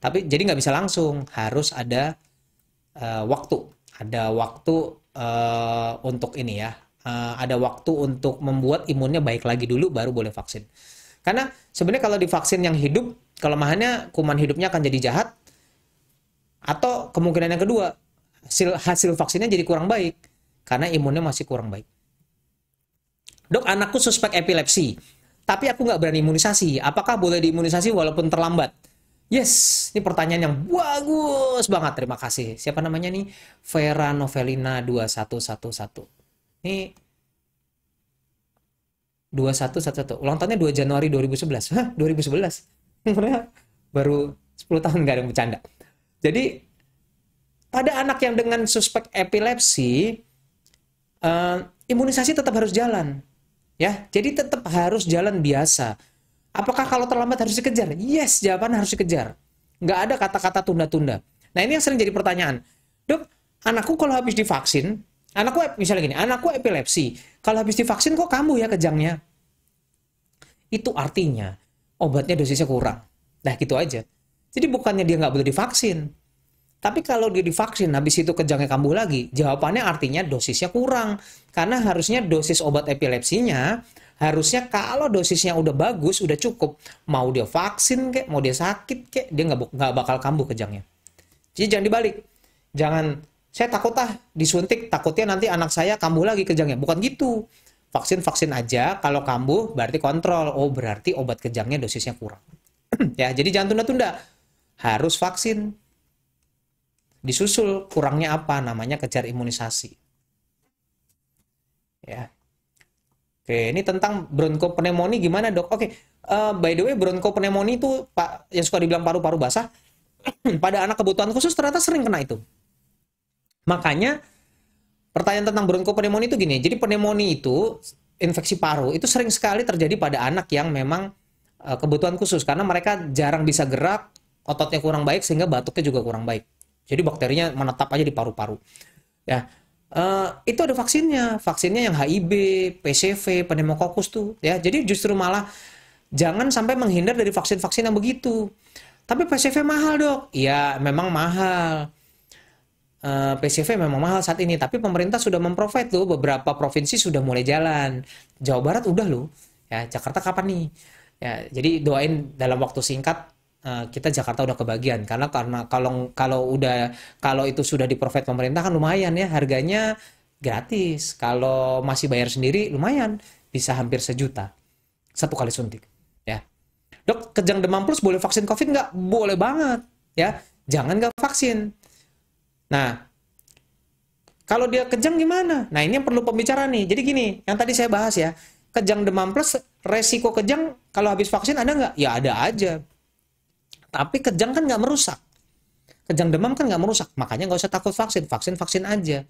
Speaker 1: Tapi jadi nggak bisa langsung, harus ada waktu. Ada waktu untuk ini ya. Ada waktu untuk membuat imunnya baik lagi dulu baru boleh vaksin. Karena sebenarnya kalau divaksin yang hidup, kelemahannya kuman hidupnya akan jadi jahat, atau kemungkinan yang kedua, hasil vaksinnya jadi kurang baik, karena imunnya masih kurang baik. Dok, anakku suspek epilepsi, tapi aku nggak berani imunisasi. Apakah boleh diimunisasi walaupun terlambat? Yes, ini pertanyaan yang bagus banget. Terima kasih. Siapa namanya nih? Vera Novelina 2111. Ini 2111. Ulang tahunnya 2 Januari 2011. Hah? 2011? Umurnya baru 10 tahun, nggak ada yang bercanda. Jadi, pada anak yang dengan suspek epilepsi, imunisasi tetap harus jalan. Ya, jadi tetap harus jalan biasa. Apakah kalau terlambat harus dikejar? Yes, jawabannya harus dikejar. Nggak ada kata-kata tunda-tunda. Nah, ini yang sering jadi pertanyaan. Dok, anakku kalau habis divaksin, anakku misalnya gini, anakku epilepsi, kalau habis divaksin kok kambuh ya kejangnya? Itu artinya obatnya dosisnya kurang. Nah, gitu aja. Jadi bukannya dia nggak boleh divaksin. Tapi kalau dia divaksin, habis itu kejangnya kambuh lagi, jawabannya artinya dosisnya kurang. Karena harusnya dosis obat epilepsinya, harusnya kalau dosisnya udah bagus, udah cukup, mau dia vaksin kek, mau dia sakit kek, dia nggak bakal kambuh kejangnya. Jadi jangan dibalik. Jangan, saya takut disuntik, takutnya nanti anak saya kambuh lagi kejangnya. Bukan gitu. Vaksin-vaksin aja, kalau kambuh berarti kontrol. Oh, berarti obat kejangnya dosisnya kurang. Ya, jadi jangan tunda-tunda. Harus vaksin. Disusul kurangnya apa? Namanya kejar imunisasi. Ya. Oke, ini tentang bronkopneumonia gimana, Dok? Oke, by the way, bronkopneumonia itu Pak yang suka dibilang paru-paru basah, pada anak kebutuhan khusus ternyata sering kena itu. Makanya pertanyaan tentang bronkopneumonia itu gini. Jadi pneumonia itu infeksi paru itu sering sekali terjadi pada anak yang memang kebutuhan khusus karena mereka jarang bisa gerak, ototnya kurang baik sehingga batuknya juga kurang baik. Jadi bakterinya menetap aja di paru-paru. Ya, itu ada vaksinnya. Vaksinnya yang HIB, PCV, pneumokokus tuh. Ya, jadi justru malah jangan sampai menghindar dari vaksin-vaksin yang begitu. Tapi PCV mahal, Dok. Iya, memang mahal. PCV memang mahal saat ini. Tapi pemerintah sudah memprovide loh. Beberapa provinsi sudah mulai jalan. Jawa Barat udah loh. Ya, Jakarta kapan nih? Ya, jadi doain dalam waktu singkat kita Jakarta udah kebagian karena kalau itu sudah di-provide pemerintah kan lumayan ya, harganya gratis. Kalau masih bayar sendiri lumayan, bisa hampir 1 juta 1 kali suntik ya. Dok, kejang demam plus boleh vaksin COVID nggak? Boleh banget ya, jangan nggak vaksin. Nah, kalau dia kejang gimana? Nah, ini yang perlu pembicaraan nih. Jadi gini, yang tadi saya bahas ya, kejang demam plus, resiko kejang kalau habis vaksin ada nggak? Ya ada aja. Tapi kejang kan nggak merusak. Kejang demam kan nggak merusak. Makanya nggak usah takut vaksin. Vaksin aja.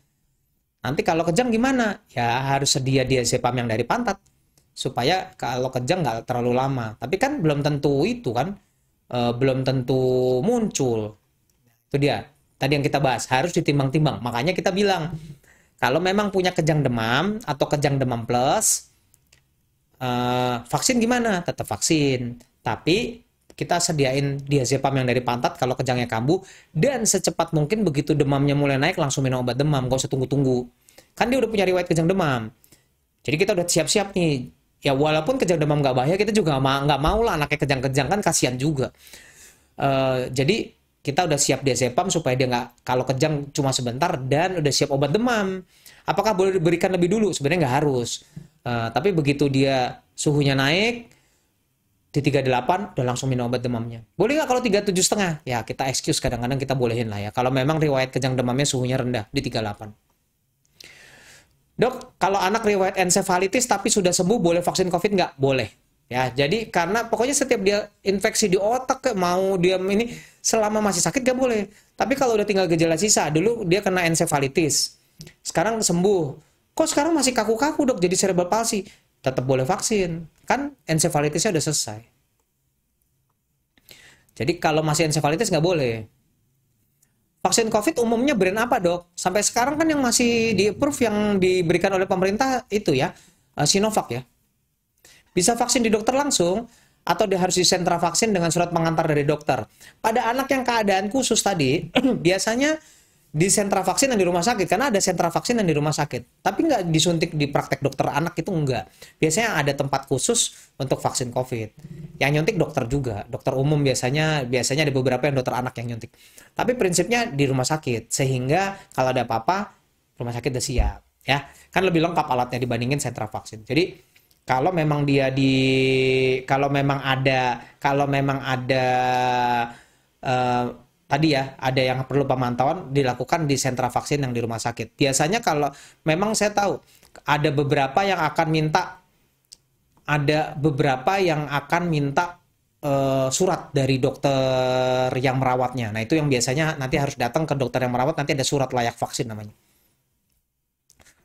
Speaker 1: Nanti kalau kejang gimana? Ya harus sedia diazepam yang dari pantat supaya kalau kejang nggak terlalu lama. Tapi kan belum tentu itu kan, belum tentu muncul. Itu dia. Tadi yang kita bahas harus ditimbang-timbang. Makanya kita bilang kalau memang punya kejang demam atau kejang demam plus, vaksin gimana? Tetap vaksin. Tapi kita sediain diazepam yang dari pantat kalau kejangnya kambuh, dan secepat mungkin begitu demamnya mulai naik langsung minum obat demam, gak usah tunggu-tunggu. Kan dia udah punya riwayat kejang demam. Jadi kita udah siap-siap nih. Ya walaupun kejang demam nggak bahaya, kita juga nggak mau lah anaknya kejang-kejang, kan kasihan juga. Jadi kita udah siap diazepam supaya dia nggak, kalau kejang cuma sebentar, dan udah siap obat demam. Apakah boleh diberikan lebih dulu? Sebenarnya nggak harus. Tapi begitu dia suhunya naik di 38 udah langsung minum obat demamnya. Boleh nggak kalau 37,5? Ya kita excuse, kadang-kadang kita bolehin lah ya. Kalau memang riwayat kejang demamnya suhunya rendah di 38. Dok, kalau anak riwayat ensefalitis tapi sudah sembuh boleh vaksin COVID nggak? Boleh. Ya, jadi karena pokoknya setiap dia infeksi di otak, mau dia ini selama masih sakit nggak boleh. Tapi kalau udah tinggal gejala sisa, dulu dia kena ensefalitis, sekarang sembuh. Kok sekarang masih kaku-kaku dok, jadi cerebral palsy? Tetap boleh vaksin. Kan ensefalitisnya udah selesai. Jadi kalau masih ensefalitis nggak boleh. Vaksin COVID umumnya brand apa dok? Sampai sekarang kan yang masih di-approve yang diberikan oleh pemerintah itu ya, Sinovac ya. Bisa vaksin di dokter langsung, atau dia harus di sentra vaksin dengan surat pengantar dari dokter. Pada anak yang keadaan khusus tadi, biasanya di sentra vaksin yang di rumah sakit, karena ada sentra vaksin yang di rumah sakit. Tapi nggak disuntik di praktek dokter anak, itu enggak. Biasanya ada tempat khusus untuk vaksin COVID. Yang nyuntik dokter juga, dokter umum biasanya ada beberapa yang dokter anak yang nyuntik. Tapi prinsipnya di rumah sakit, sehingga kalau ada apa-apa, rumah sakit udah siap. Ya, kan lebih lengkap alatnya dibandingin sentra vaksin. Jadi kalau memang kalau memang ada tadi ya, ada yang perlu pemantauan, dilakukan di sentra vaksin yang di rumah sakit. Biasanya kalau memang saya tahu ada beberapa yang akan minta surat dari dokter yang merawatnya. Nah, itu yang biasanya nanti harus datang ke dokter yang merawat, nanti ada surat layak vaksin namanya.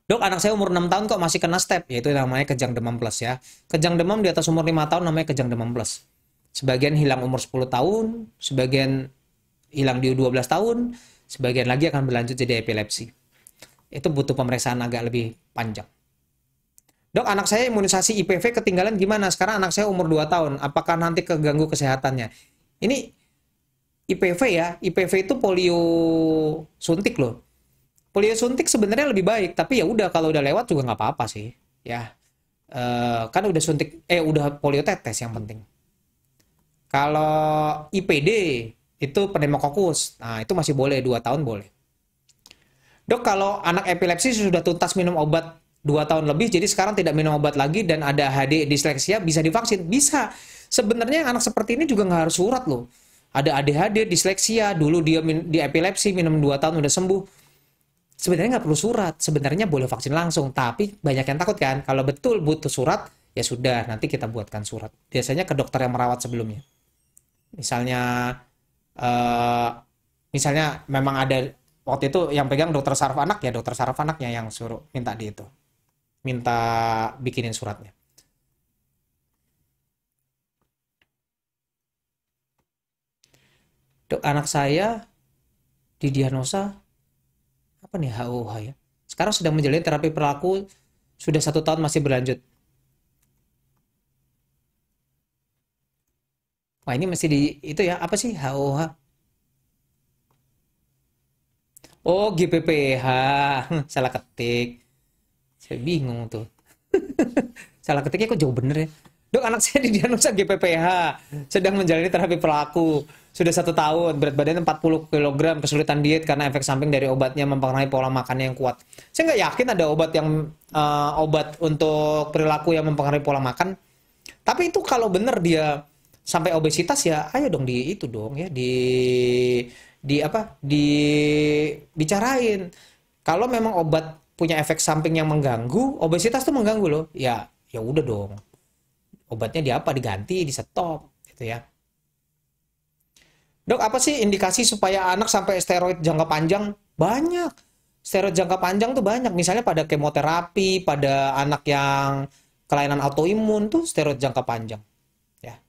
Speaker 1: Dok, anak saya umur 6 tahun kok masih kena step, yaitu namanya kejang demam plus ya. Kejang demam di atas umur 5 tahun namanya kejang demam plus. Sebagian hilang umur 10 tahun, sebagian hilang di 12 tahun, sebagian lagi akan berlanjut jadi epilepsi. Itu butuh pemeriksaan agak lebih panjang. Dok, anak saya imunisasi IPV ketinggalan gimana? Sekarang anak saya umur 2 tahun, apakah nanti keganggu kesehatannya? Ini IPV ya, IPV itu polio suntik loh. Polio suntik sebenarnya lebih baik, tapi ya udah kalau udah lewat juga nggak apa-apa sih, ya. Kan udah suntik, udah polio tetes yang penting. Kalau IPD itu pneumokokus, nah itu masih boleh 2 tahun boleh. Dok, kalau anak epilepsi sudah tuntas minum obat 2 tahun lebih, jadi sekarang tidak minum obat lagi dan ada HD disleksia, bisa divaksin? Bisa. Sebenarnya anak seperti ini juga nggak harus surat loh. Ada ADHD, disleksia, dulu dia di epilepsi, minum 2 tahun udah sembuh. Sebenarnya nggak perlu surat, sebenarnya boleh vaksin langsung, tapi banyak yang takut kan, kalau betul butuh surat, ya sudah, nanti kita buatkan surat. Biasanya ke dokter yang merawat sebelumnya. Misalnya, memang ada, waktu itu yang pegang dokter saraf anak, ya dokter saraf anaknya yang suruh minta minta bikinin suratnya. Dok, anak saya didiagnosa apa nih, HOH ya. Sekarang sedang menjalani terapi perilaku, sudah 1 tahun masih berlanjut. Wah, ini masih di itu ya, apa sih HOH? Oh, GPPH. Salah ketik. Saya bingung tuh. Salah ketiknya kok jauh bener ya. Dok, anak saya didiagnosa GPPH, sedang menjalani terapi perilaku. Sudah 1 tahun, berat badannya 40 kg, kesulitan diet karena efek samping dari obatnya mempengaruhi pola makannya yang kuat. Saya nggak yakin ada obat untuk perilaku yang mempengaruhi pola makan. Tapi itu kalau bener dia sampai obesitas, ya ayo dong itu dong ya dibicarain. Kalau memang obat punya efek samping yang mengganggu, obesitas tuh mengganggu loh. Ya udah dong. Obatnya diganti, di stop gitu ya. Dok, apa sih indikasi supaya anak sampai steroid jangka panjang? Banyak. Steroid jangka panjang tuh banyak. Misalnya pada kemoterapi, pada anak yang kelainan autoimun tuh steroid jangka panjang. Ya.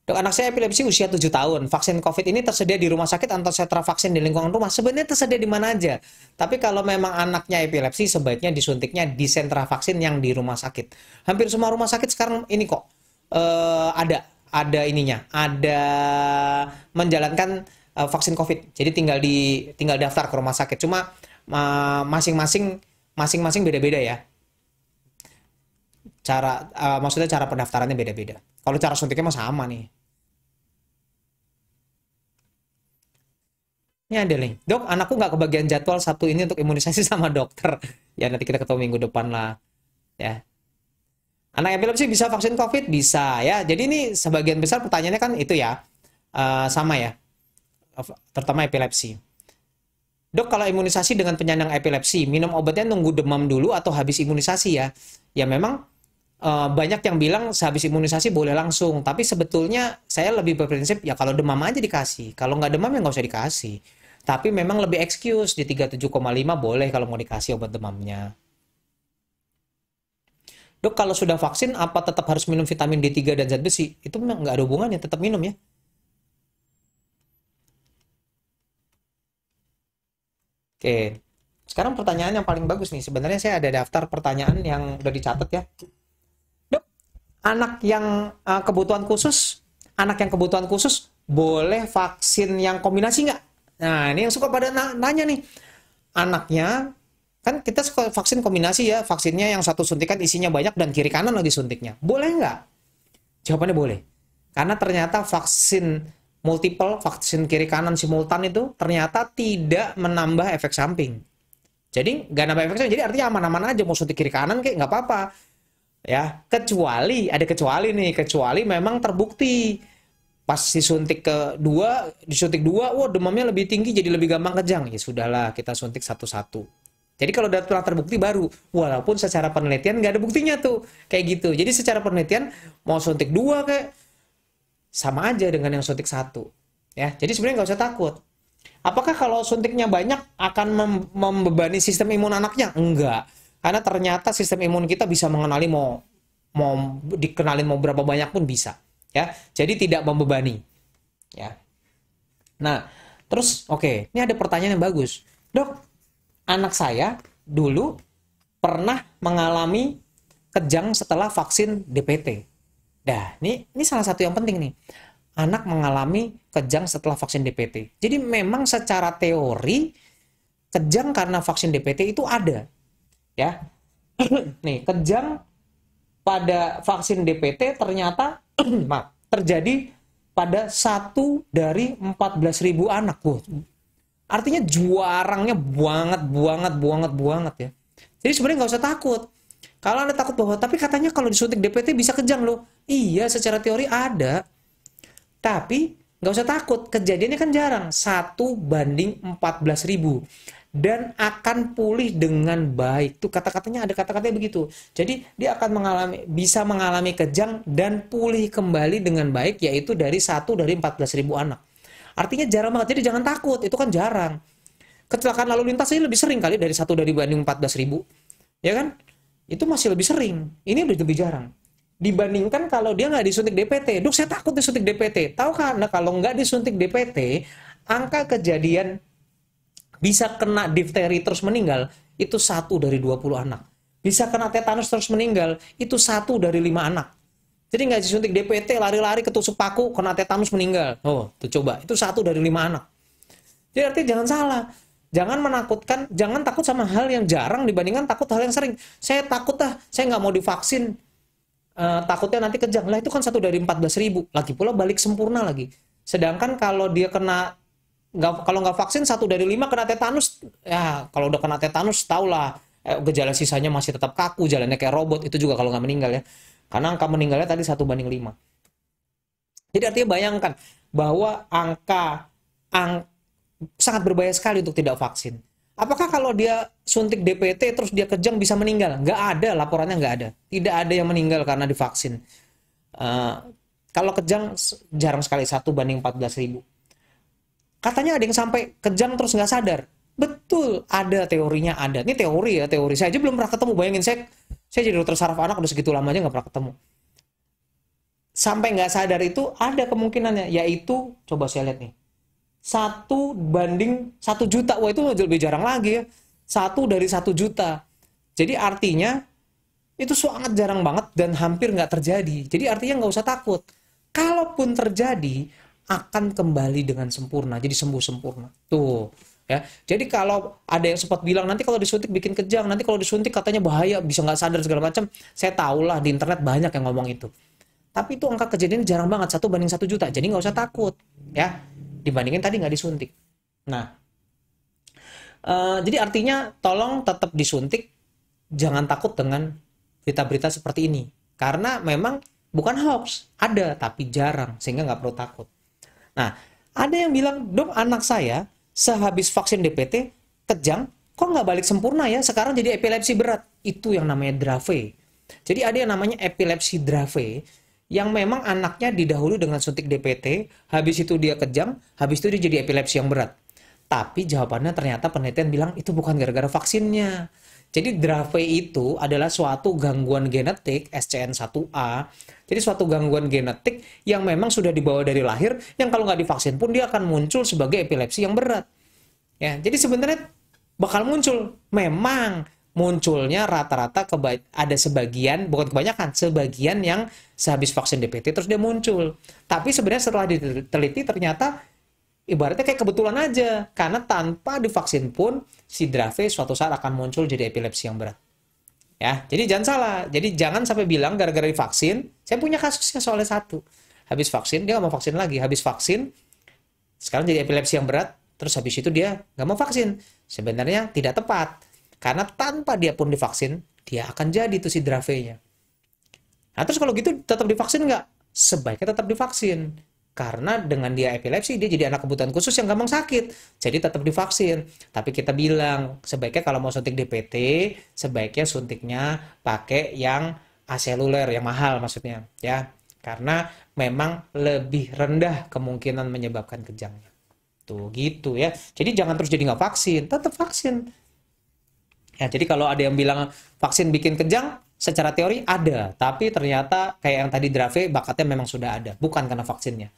Speaker 1: Dok, anak saya epilepsi usia 7 tahun. Vaksin COVID ini tersedia di rumah sakit atau sentra vaksin di lingkungan rumah? Sebenarnya tersedia di mana aja. Tapi kalau memang anaknya epilepsi, sebaiknya disuntiknya di sentra vaksin yang di rumah sakit. Hampir semua rumah sakit sekarang ini kok ada ininya, ada menjalankan vaksin COVID. Jadi tinggal daftar ke rumah sakit. Cuma masing-masing beda-beda ya. Maksudnya cara pendaftarannya beda-beda. Kalau cara suntiknya mah sama nih. Ini ada nih. Dok, anakku nggak kebagian jadwal Sabtu ini untuk imunisasi sama dokter. Ya, nanti kita ketemu minggu depan lah. Ya. Anak epilepsi bisa vaksin COVID? Bisa ya. Jadi ini sebagian besar pertanyaannya kan itu ya. Sama ya. Terutama epilepsi. Dok, kalau imunisasi dengan penyandang epilepsi, minum obatnya nunggu demam dulu atau habis imunisasi ya? Ya memang banyak yang bilang sehabis imunisasi boleh langsung, tapi sebetulnya saya lebih berprinsip ya kalau demam aja dikasih, kalau nggak demam ya nggak usah dikasih. Tapi memang lebih excuse di 37,5 boleh kalau mau dikasih obat demamnya. Dok, kalau sudah vaksin apa tetap harus minum vitamin D3 dan zat besi? Itu memang nggak ada hubungannya, tetap minum ya. Oke, sekarang pertanyaan yang paling bagus nih. Sebenarnya saya ada daftar pertanyaan yang udah dicatat ya. Dok, anak yang kebutuhan khusus boleh vaksin yang kombinasi nggak? Nah, ini yang suka pada nanya nih. Anaknya, kan kita suka vaksin kombinasi ya, vaksinnya yang satu suntikan isinya banyak dan kiri kanan lagi suntiknya. Boleh nggak? Jawabannya boleh. Karena ternyata vaksin kiri kanan simultan itu ternyata tidak menambah efek samping. Jadi nggak nambah efek samping, jadi artinya aman-aman aja mau suntik kiri kanan kayak nggak apa-apa. Ya, kecuali memang terbukti pas disuntik dua, wah demamnya lebih tinggi jadi lebih gampang kejang. Ya sudahlah, kita suntik satu-satu. Jadi kalau udah terbukti baru, walaupun secara penelitian nggak ada buktinya tuh, kayak gitu. Jadi secara penelitian mau suntik dua kayak sama aja dengan yang suntik satu. Ya, jadi sebenarnya nggak usah takut. Apakah kalau suntiknya banyak akan membebani sistem imun anaknya? Enggak. Karena ternyata sistem imun kita bisa mengenali mau dikenalin mau berapa banyak pun bisa. Ya, jadi tidak membebani. Ya. Nah, terus oke, ini ada pertanyaan yang bagus. Dok, anak saya dulu pernah mengalami kejang setelah vaksin DPT. Nah, ini salah satu yang penting nih. Anak mengalami kejang setelah vaksin DPT. Jadi memang secara teori kejang karena vaksin DPT itu ada. Ya. Nih, kejang pada vaksin DPT ternyata terjadi pada 1 dari 14.000 anak. Artinya juarangnya banget ya. Jadi sebenarnya nggak usah takut. Kalau Anda takut bahwa, tapi katanya kalau disuntik DPT bisa kejang loh. Iya, secara teori ada. Tapi nggak usah takut, kejadiannya kan jarang. 1/14.000. Dan akan pulih dengan baik. Tuh kata-katanya ada kata-katanya begitu. Jadi dia akan bisa mengalami kejang dan pulih kembali dengan baik, yaitu dari 1 dari 14.000 anak. Artinya jarang banget, jadi jangan takut, itu kan jarang. Kecelakaan lalu lintas ini lebih sering kali dari 1 dari banding 14.000. Ya kan? Itu masih lebih sering. Ini udah lebih jarang. Dibandingkan kalau dia nggak disuntik DPT. Dok, saya takut disuntik DPT. Tahu karena kalau nggak disuntik DPT, angka kejadian bisa kena difteri terus meninggal, itu 1 dari 20 anak. Bisa kena tetanus terus meninggal, itu 1 dari 5 anak. Jadi nggak disuntik DPT, lari-lari ketusuk paku, kena tetanus meninggal. Oh, tuh coba. Itu 1 dari 5 anak. Jadi artinya jangan salah. Jangan menakutkan, jangan takut sama hal yang jarang dibandingkan takut hal yang sering. Saya takut saya nggak mau divaksin. Takutnya nanti kejang. Lah itu kan 1 dari 14.000. Lagi pula balik sempurna lagi. Sedangkan kalau dia kalau nggak vaksin 1 dari 5 kena tetanus, ya kalau udah kena tetanus tahulah gejala sisanya masih tetap kaku, jalannya kayak robot, itu juga kalau nggak meninggal ya. Karena angka meninggalnya tadi 1/5. Jadi artinya bayangkan bahwa angka sangat berbahaya sekali untuk tidak vaksin. Apakah kalau dia suntik DPT terus dia kejang bisa meninggal? Nggak ada, laporannya nggak ada. Tidak ada yang meninggal karena divaksin. Kalau kejang jarang sekali, 1/14.000. Katanya ada yang sampai kejang terus nggak sadar. Betul, ada teorinya ada. Ini teori ya, teori. Saya aja belum pernah ketemu. Bayangin saya jadi dokter saraf anak udah segitu lamanya nggak pernah ketemu. Sampai nggak sadar itu ada kemungkinannya, yaitu coba saya lihat nih. 1 banding 1 juta. Wah, itu lebih jarang lagi ya. 1 dari 1 juta. Jadi artinya itu sangat jarang banget dan hampir nggak terjadi. Jadi artinya nggak usah takut. Kalaupun terjadi, akan kembali dengan sempurna. Jadi sembuh sempurna. Tuh. Ya. Jadi kalau ada yang sempat bilang nanti kalau disuntik bikin kejang, nanti kalau disuntik katanya bahaya, bisa nggak sadar segala macam. Saya tahulah di internet banyak yang ngomong itu. Tapi itu angka kejadian jarang banget, 1 banding 1 juta. Jadi nggak usah takut, ya. Dibandingin tadi nggak disuntik. Nah, jadi artinya tolong tetap disuntik, jangan takut dengan berita-berita seperti ini. Karena memang bukan hoax, ada tapi jarang, sehingga nggak perlu takut. Nah, ada yang bilang, dok anak saya sehabis vaksin DPT kejang, kok nggak balik sempurna ya? Sekarang jadi epilepsi berat. Itu yang namanya Dravet. Jadi ada yang namanya epilepsi Dravet, yang memang anaknya didahului dengan suntik DPT, habis itu dia kejang, habis itu dia jadi epilepsi yang berat. Tapi jawabannya ternyata penelitian bilang itu bukan gara-gara vaksinnya. Jadi Dravet itu adalah suatu gangguan genetik SCN1A. Jadi suatu gangguan genetik yang memang sudah dibawa dari lahir, yang kalau nggak divaksin pun dia akan muncul sebagai epilepsi yang berat. Ya, jadi sebenarnya bakal muncul. Memang munculnya rata-rata ada sebagian, bukan kebanyakan, sebagian yang sehabis vaksin DPT terus dia muncul. Tapi sebenarnya setelah diteliti ternyata ibaratnya kayak kebetulan aja, karena tanpa divaksin pun si Dravet suatu saat akan muncul jadi epilepsi yang berat. Ya, jadi jangan salah. Jadi jangan sampai bilang gara-gara divaksin. Saya punya kasusnya soalnya satu. Habis vaksin dia nggak mau vaksin lagi. Habis vaksin sekarang jadi epilepsi yang berat. Terus habis itu dia nggak mau vaksin. Sebenarnya tidak tepat. Karena tanpa dia pun divaksin, dia akan jadi tuh si Dravet-nya. Nah, terus kalau gitu tetap divaksin nggak? Sebaiknya tetap divaksin. Karena dengan dia epilepsi, dia jadi anak kebutuhan khusus yang gampang sakit. Jadi tetap divaksin. Tapi kita bilang, sebaiknya kalau mau suntik DPT, sebaiknya suntiknya pakai yang aseluler, yang mahal maksudnya. Ya, karena memang lebih rendah kemungkinan menyebabkan kejangnya. Tuh gitu ya. Jadi jangan terus jadi nggak vaksin, tetap vaksin. Ya, jadi kalau ada yang bilang vaksin bikin kejang, secara teori ada, tapi ternyata kayak yang tadi Dravet bakatnya memang sudah ada, bukan karena vaksinnya.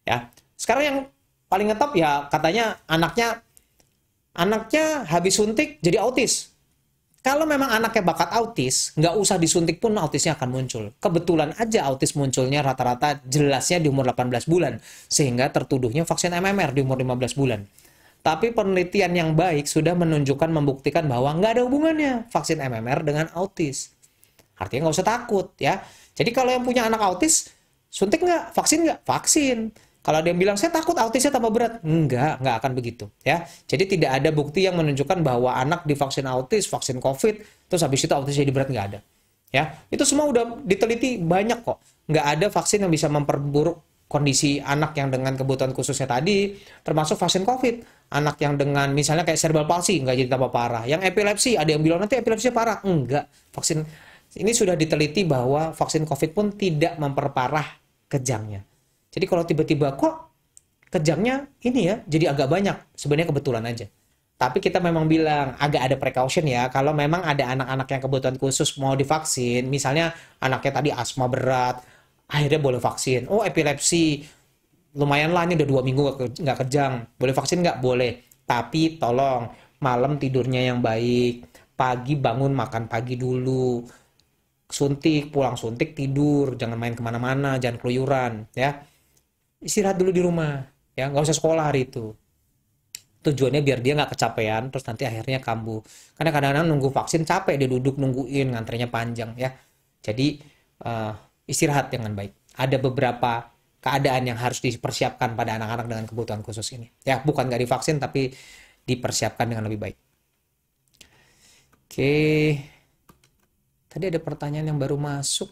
Speaker 1: Ya, sekarang yang paling ngetop ya katanya anaknya habis suntik jadi autis. Kalau memang anaknya bakat autis, nggak usah disuntik pun autisnya akan muncul. Kebetulan aja autis munculnya rata-rata jelasnya di umur 18 bulan, sehingga tertuduhnya vaksin MMR di umur 15 bulan. Tapi penelitian yang baik sudah menunjukkan, membuktikan bahwa nggak ada hubungannya vaksin MMR dengan autis. Artinya nggak usah takut ya. Jadi kalau yang punya anak autis, suntik nggak? Vaksin nggak? Vaksin. Kalau ada yang bilang, saya takut autisnya tambah berat. Nggak akan begitu ya. Jadi tidak ada bukti yang menunjukkan bahwa anak divaksin autis, vaksin COVID, terus habis itu autis jadi berat, nggak ada. Ya, itu semua udah diteliti banyak kok. Nggak ada vaksin yang bisa memperburuk kondisi anak yang dengan kebutuhan khususnya tadi, termasuk vaksin COVID. Anak yang dengan misalnya kayak cerebral palsy nggak jadi tambah parah. Yang epilepsi, ada yang bilang nanti epilepsi parah. Enggak. Vaksin ini sudah diteliti bahwa vaksin COVID pun tidak memperparah kejangnya. Jadi kalau tiba-tiba kok kejangnya ini ya, jadi agak banyak. Sebenarnya kebetulan aja. Tapi kita memang bilang agak ada precaution ya. Kalau memang ada anak-anak yang kebutuhan khusus mau divaksin, misalnya anaknya tadi asma berat, akhirnya boleh vaksin. Oh, epilepsi, lumayan lah ini udah 2 minggu nggak kejang. Boleh vaksin nggak? Boleh. Tapi tolong malam tidurnya yang baik. Pagi bangun makan pagi dulu. Suntik, pulang suntik tidur. Jangan main kemana-mana, jangan keluyuran. Ya, istirahat dulu di rumah. Ya, nggak usah sekolah hari itu. Tujuannya biar dia nggak kecapean, terus nanti akhirnya kambuh. Karena kadang-kadang nunggu vaksin capek, dia duduk nungguin, ngantrinya panjang ya. Jadi istirahat dengan baik. Ada beberapa keadaan yang harus dipersiapkan pada anak-anak dengan kebutuhan khusus ini. Ya, bukan nggak divaksin, tapi dipersiapkan dengan lebih baik. Oke. Tadi ada pertanyaan yang baru masuk.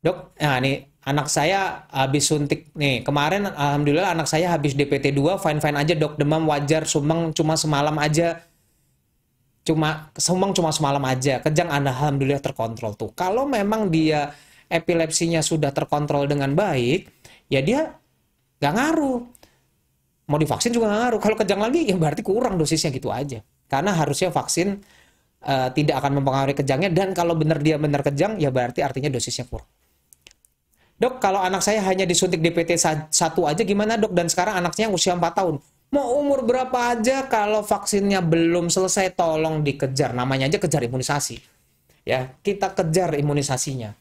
Speaker 1: Dok, nah nih anak saya habis suntik nih. Kemarin alhamdulillah anak saya habis DPT 2 fine-fine aja, Dok. Demam wajar, sumeng cuma semalam aja. Cuma semalam aja. Kejang alhamdulillah terkontrol tuh. Kalau memang dia epilepsinya sudah terkontrol dengan baik, ya dia nggak ngaruh. Mau divaksin juga nggak ngaruh. Kalau kejang lagi, ya berarti kurang dosisnya gitu aja. Karena harusnya vaksin tidak akan mempengaruhi kejangnya, dan kalau benar dia benar kejang, ya berarti artinya dosisnya kurang. Dok, kalau anak saya hanya disuntik DPT 1 aja gimana dok? Dan sekarang anaknya usia 4 tahun. Mau umur berapa aja, kalau vaksinnya belum selesai, tolong dikejar. Namanya aja kejar imunisasi. Ya, kita kejar imunisasinya.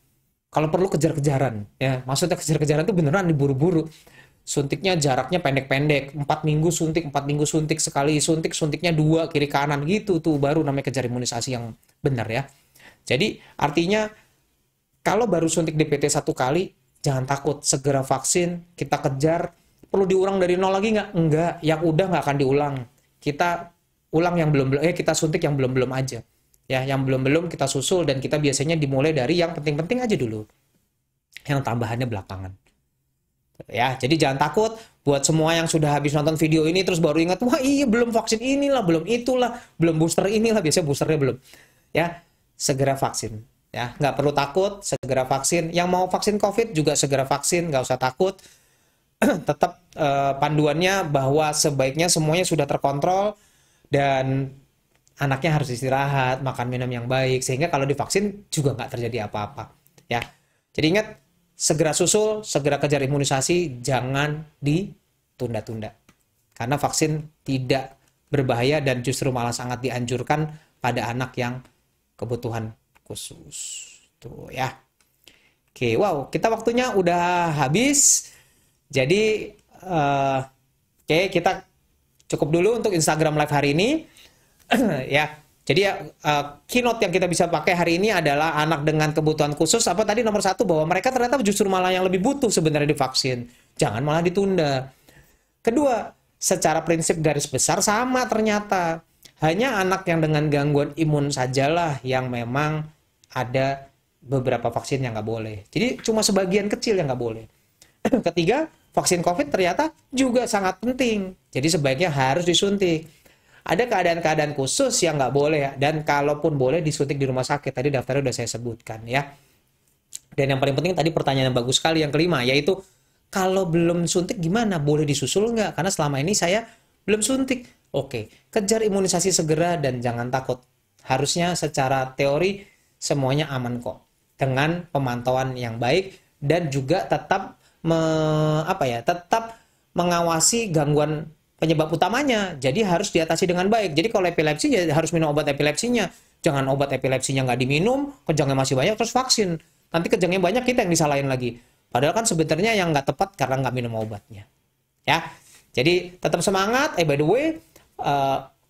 Speaker 1: Kalau perlu kejar-kejaran. Ya, maksudnya kejar-kejaran itu beneran diburu-buru. Suntiknya jaraknya pendek-pendek, 4 minggu suntik, 4 minggu suntik, sekali suntik, suntiknya 2 kiri kanan gitu tuh, baru namanya kejar imunisasi yang benar ya. Jadi artinya kalau baru suntik DPT 1 kali, jangan takut, segera vaksin, kita kejar. Perlu diulang dari nol lagi nggak? Enggak, yang udah nggak akan diulang. Kita ulang yang belum, kita suntik yang belum-belum aja. Ya, yang belum-belum kita susul, dan kita biasanya dimulai dari yang penting-penting aja dulu. Yang tambahannya belakangan. Ya, jadi jangan takut. Buat semua yang sudah habis nonton video ini terus baru ingat, wah iya belum vaksin inilah, belum itulah, belum booster inilah, biasanya boosternya belum. Ya, segera vaksin. Ya, nggak perlu takut, segera vaksin. Yang mau vaksin COVID juga segera vaksin, nggak usah takut. Tetap panduannya bahwa sebaiknya semuanya sudah terkontrol, dan anaknya harus istirahat, makan minum yang baik, sehingga kalau divaksin juga nggak terjadi apa-apa. Ya, jadi ingat, segera susul, segera kejar imunisasi, jangan ditunda-tunda. Karena vaksin tidak berbahaya dan justru malah sangat dianjurkan pada anak yang kebutuhan khusus. Tuh ya. Oke, wow, kita waktunya udah habis. Jadi, oke, kita cukup dulu untuk Instagram Live hari ini. Ya. Jadi keynote yang kita bisa pakai hari ini adalah anak dengan kebutuhan khusus. Apa tadi nomor 1, bahwa mereka ternyata justru malah yang lebih butuh sebenarnya divaksin. Jangan malah ditunda. Kedua, secara prinsip garis besar sama ternyata. Hanya anak yang dengan gangguan imun sajalah yang memang ada beberapa vaksin yang nggak boleh. Jadi cuma sebagian kecil yang nggak boleh. Ketiga, vaksin COVID ternyata juga sangat penting. Jadi sebaiknya harus disuntik. Ada keadaan-keadaan khusus yang nggak boleh, dan kalaupun boleh disuntik di rumah sakit. Tadi daftarnya udah saya sebutkan ya. Dan yang paling penting tadi pertanyaan yang bagus sekali yang kelima, yaitu kalau belum suntik gimana? Boleh disusul nggak? Karena selama ini saya belum suntik. Oke, kejar imunisasi segera dan jangan takut. Harusnya secara teori semuanya aman kok. Dengan pemantauan yang baik dan juga tetap tetap mengawasi gangguan penyebab utamanya, jadi harus diatasi dengan baik. Jadi kalau epilepsi ya harus minum obat epilepsinya. Jangan obat epilepsinya nggak diminum, kejangnya masih banyak, terus vaksin. Nanti kejangnya banyak, kita yang disalahin lagi. Padahal kan sebenarnya yang nggak tepat karena nggak minum obatnya. Ya, jadi tetap semangat. By the way,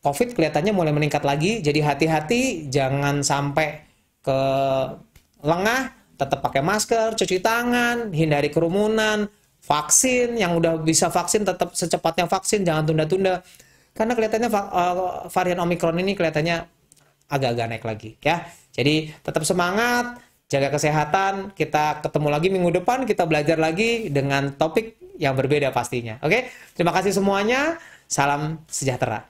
Speaker 1: COVID kelihatannya mulai meningkat lagi, jadi hati-hati, jangan sampai ke lengah. Tetap pakai masker, cuci tangan, hindari kerumunan. Vaksin, yang udah bisa vaksin tetap secepatnya vaksin, jangan tunda-tunda. Karena kelihatannya varian Omicron ini kelihatannya agak-agak naik lagi ya. Jadi tetap semangat, jaga kesehatan. Kita ketemu lagi minggu depan, kita belajar lagi dengan topik yang berbeda pastinya. Oke, terima kasih semuanya. Salam sejahtera.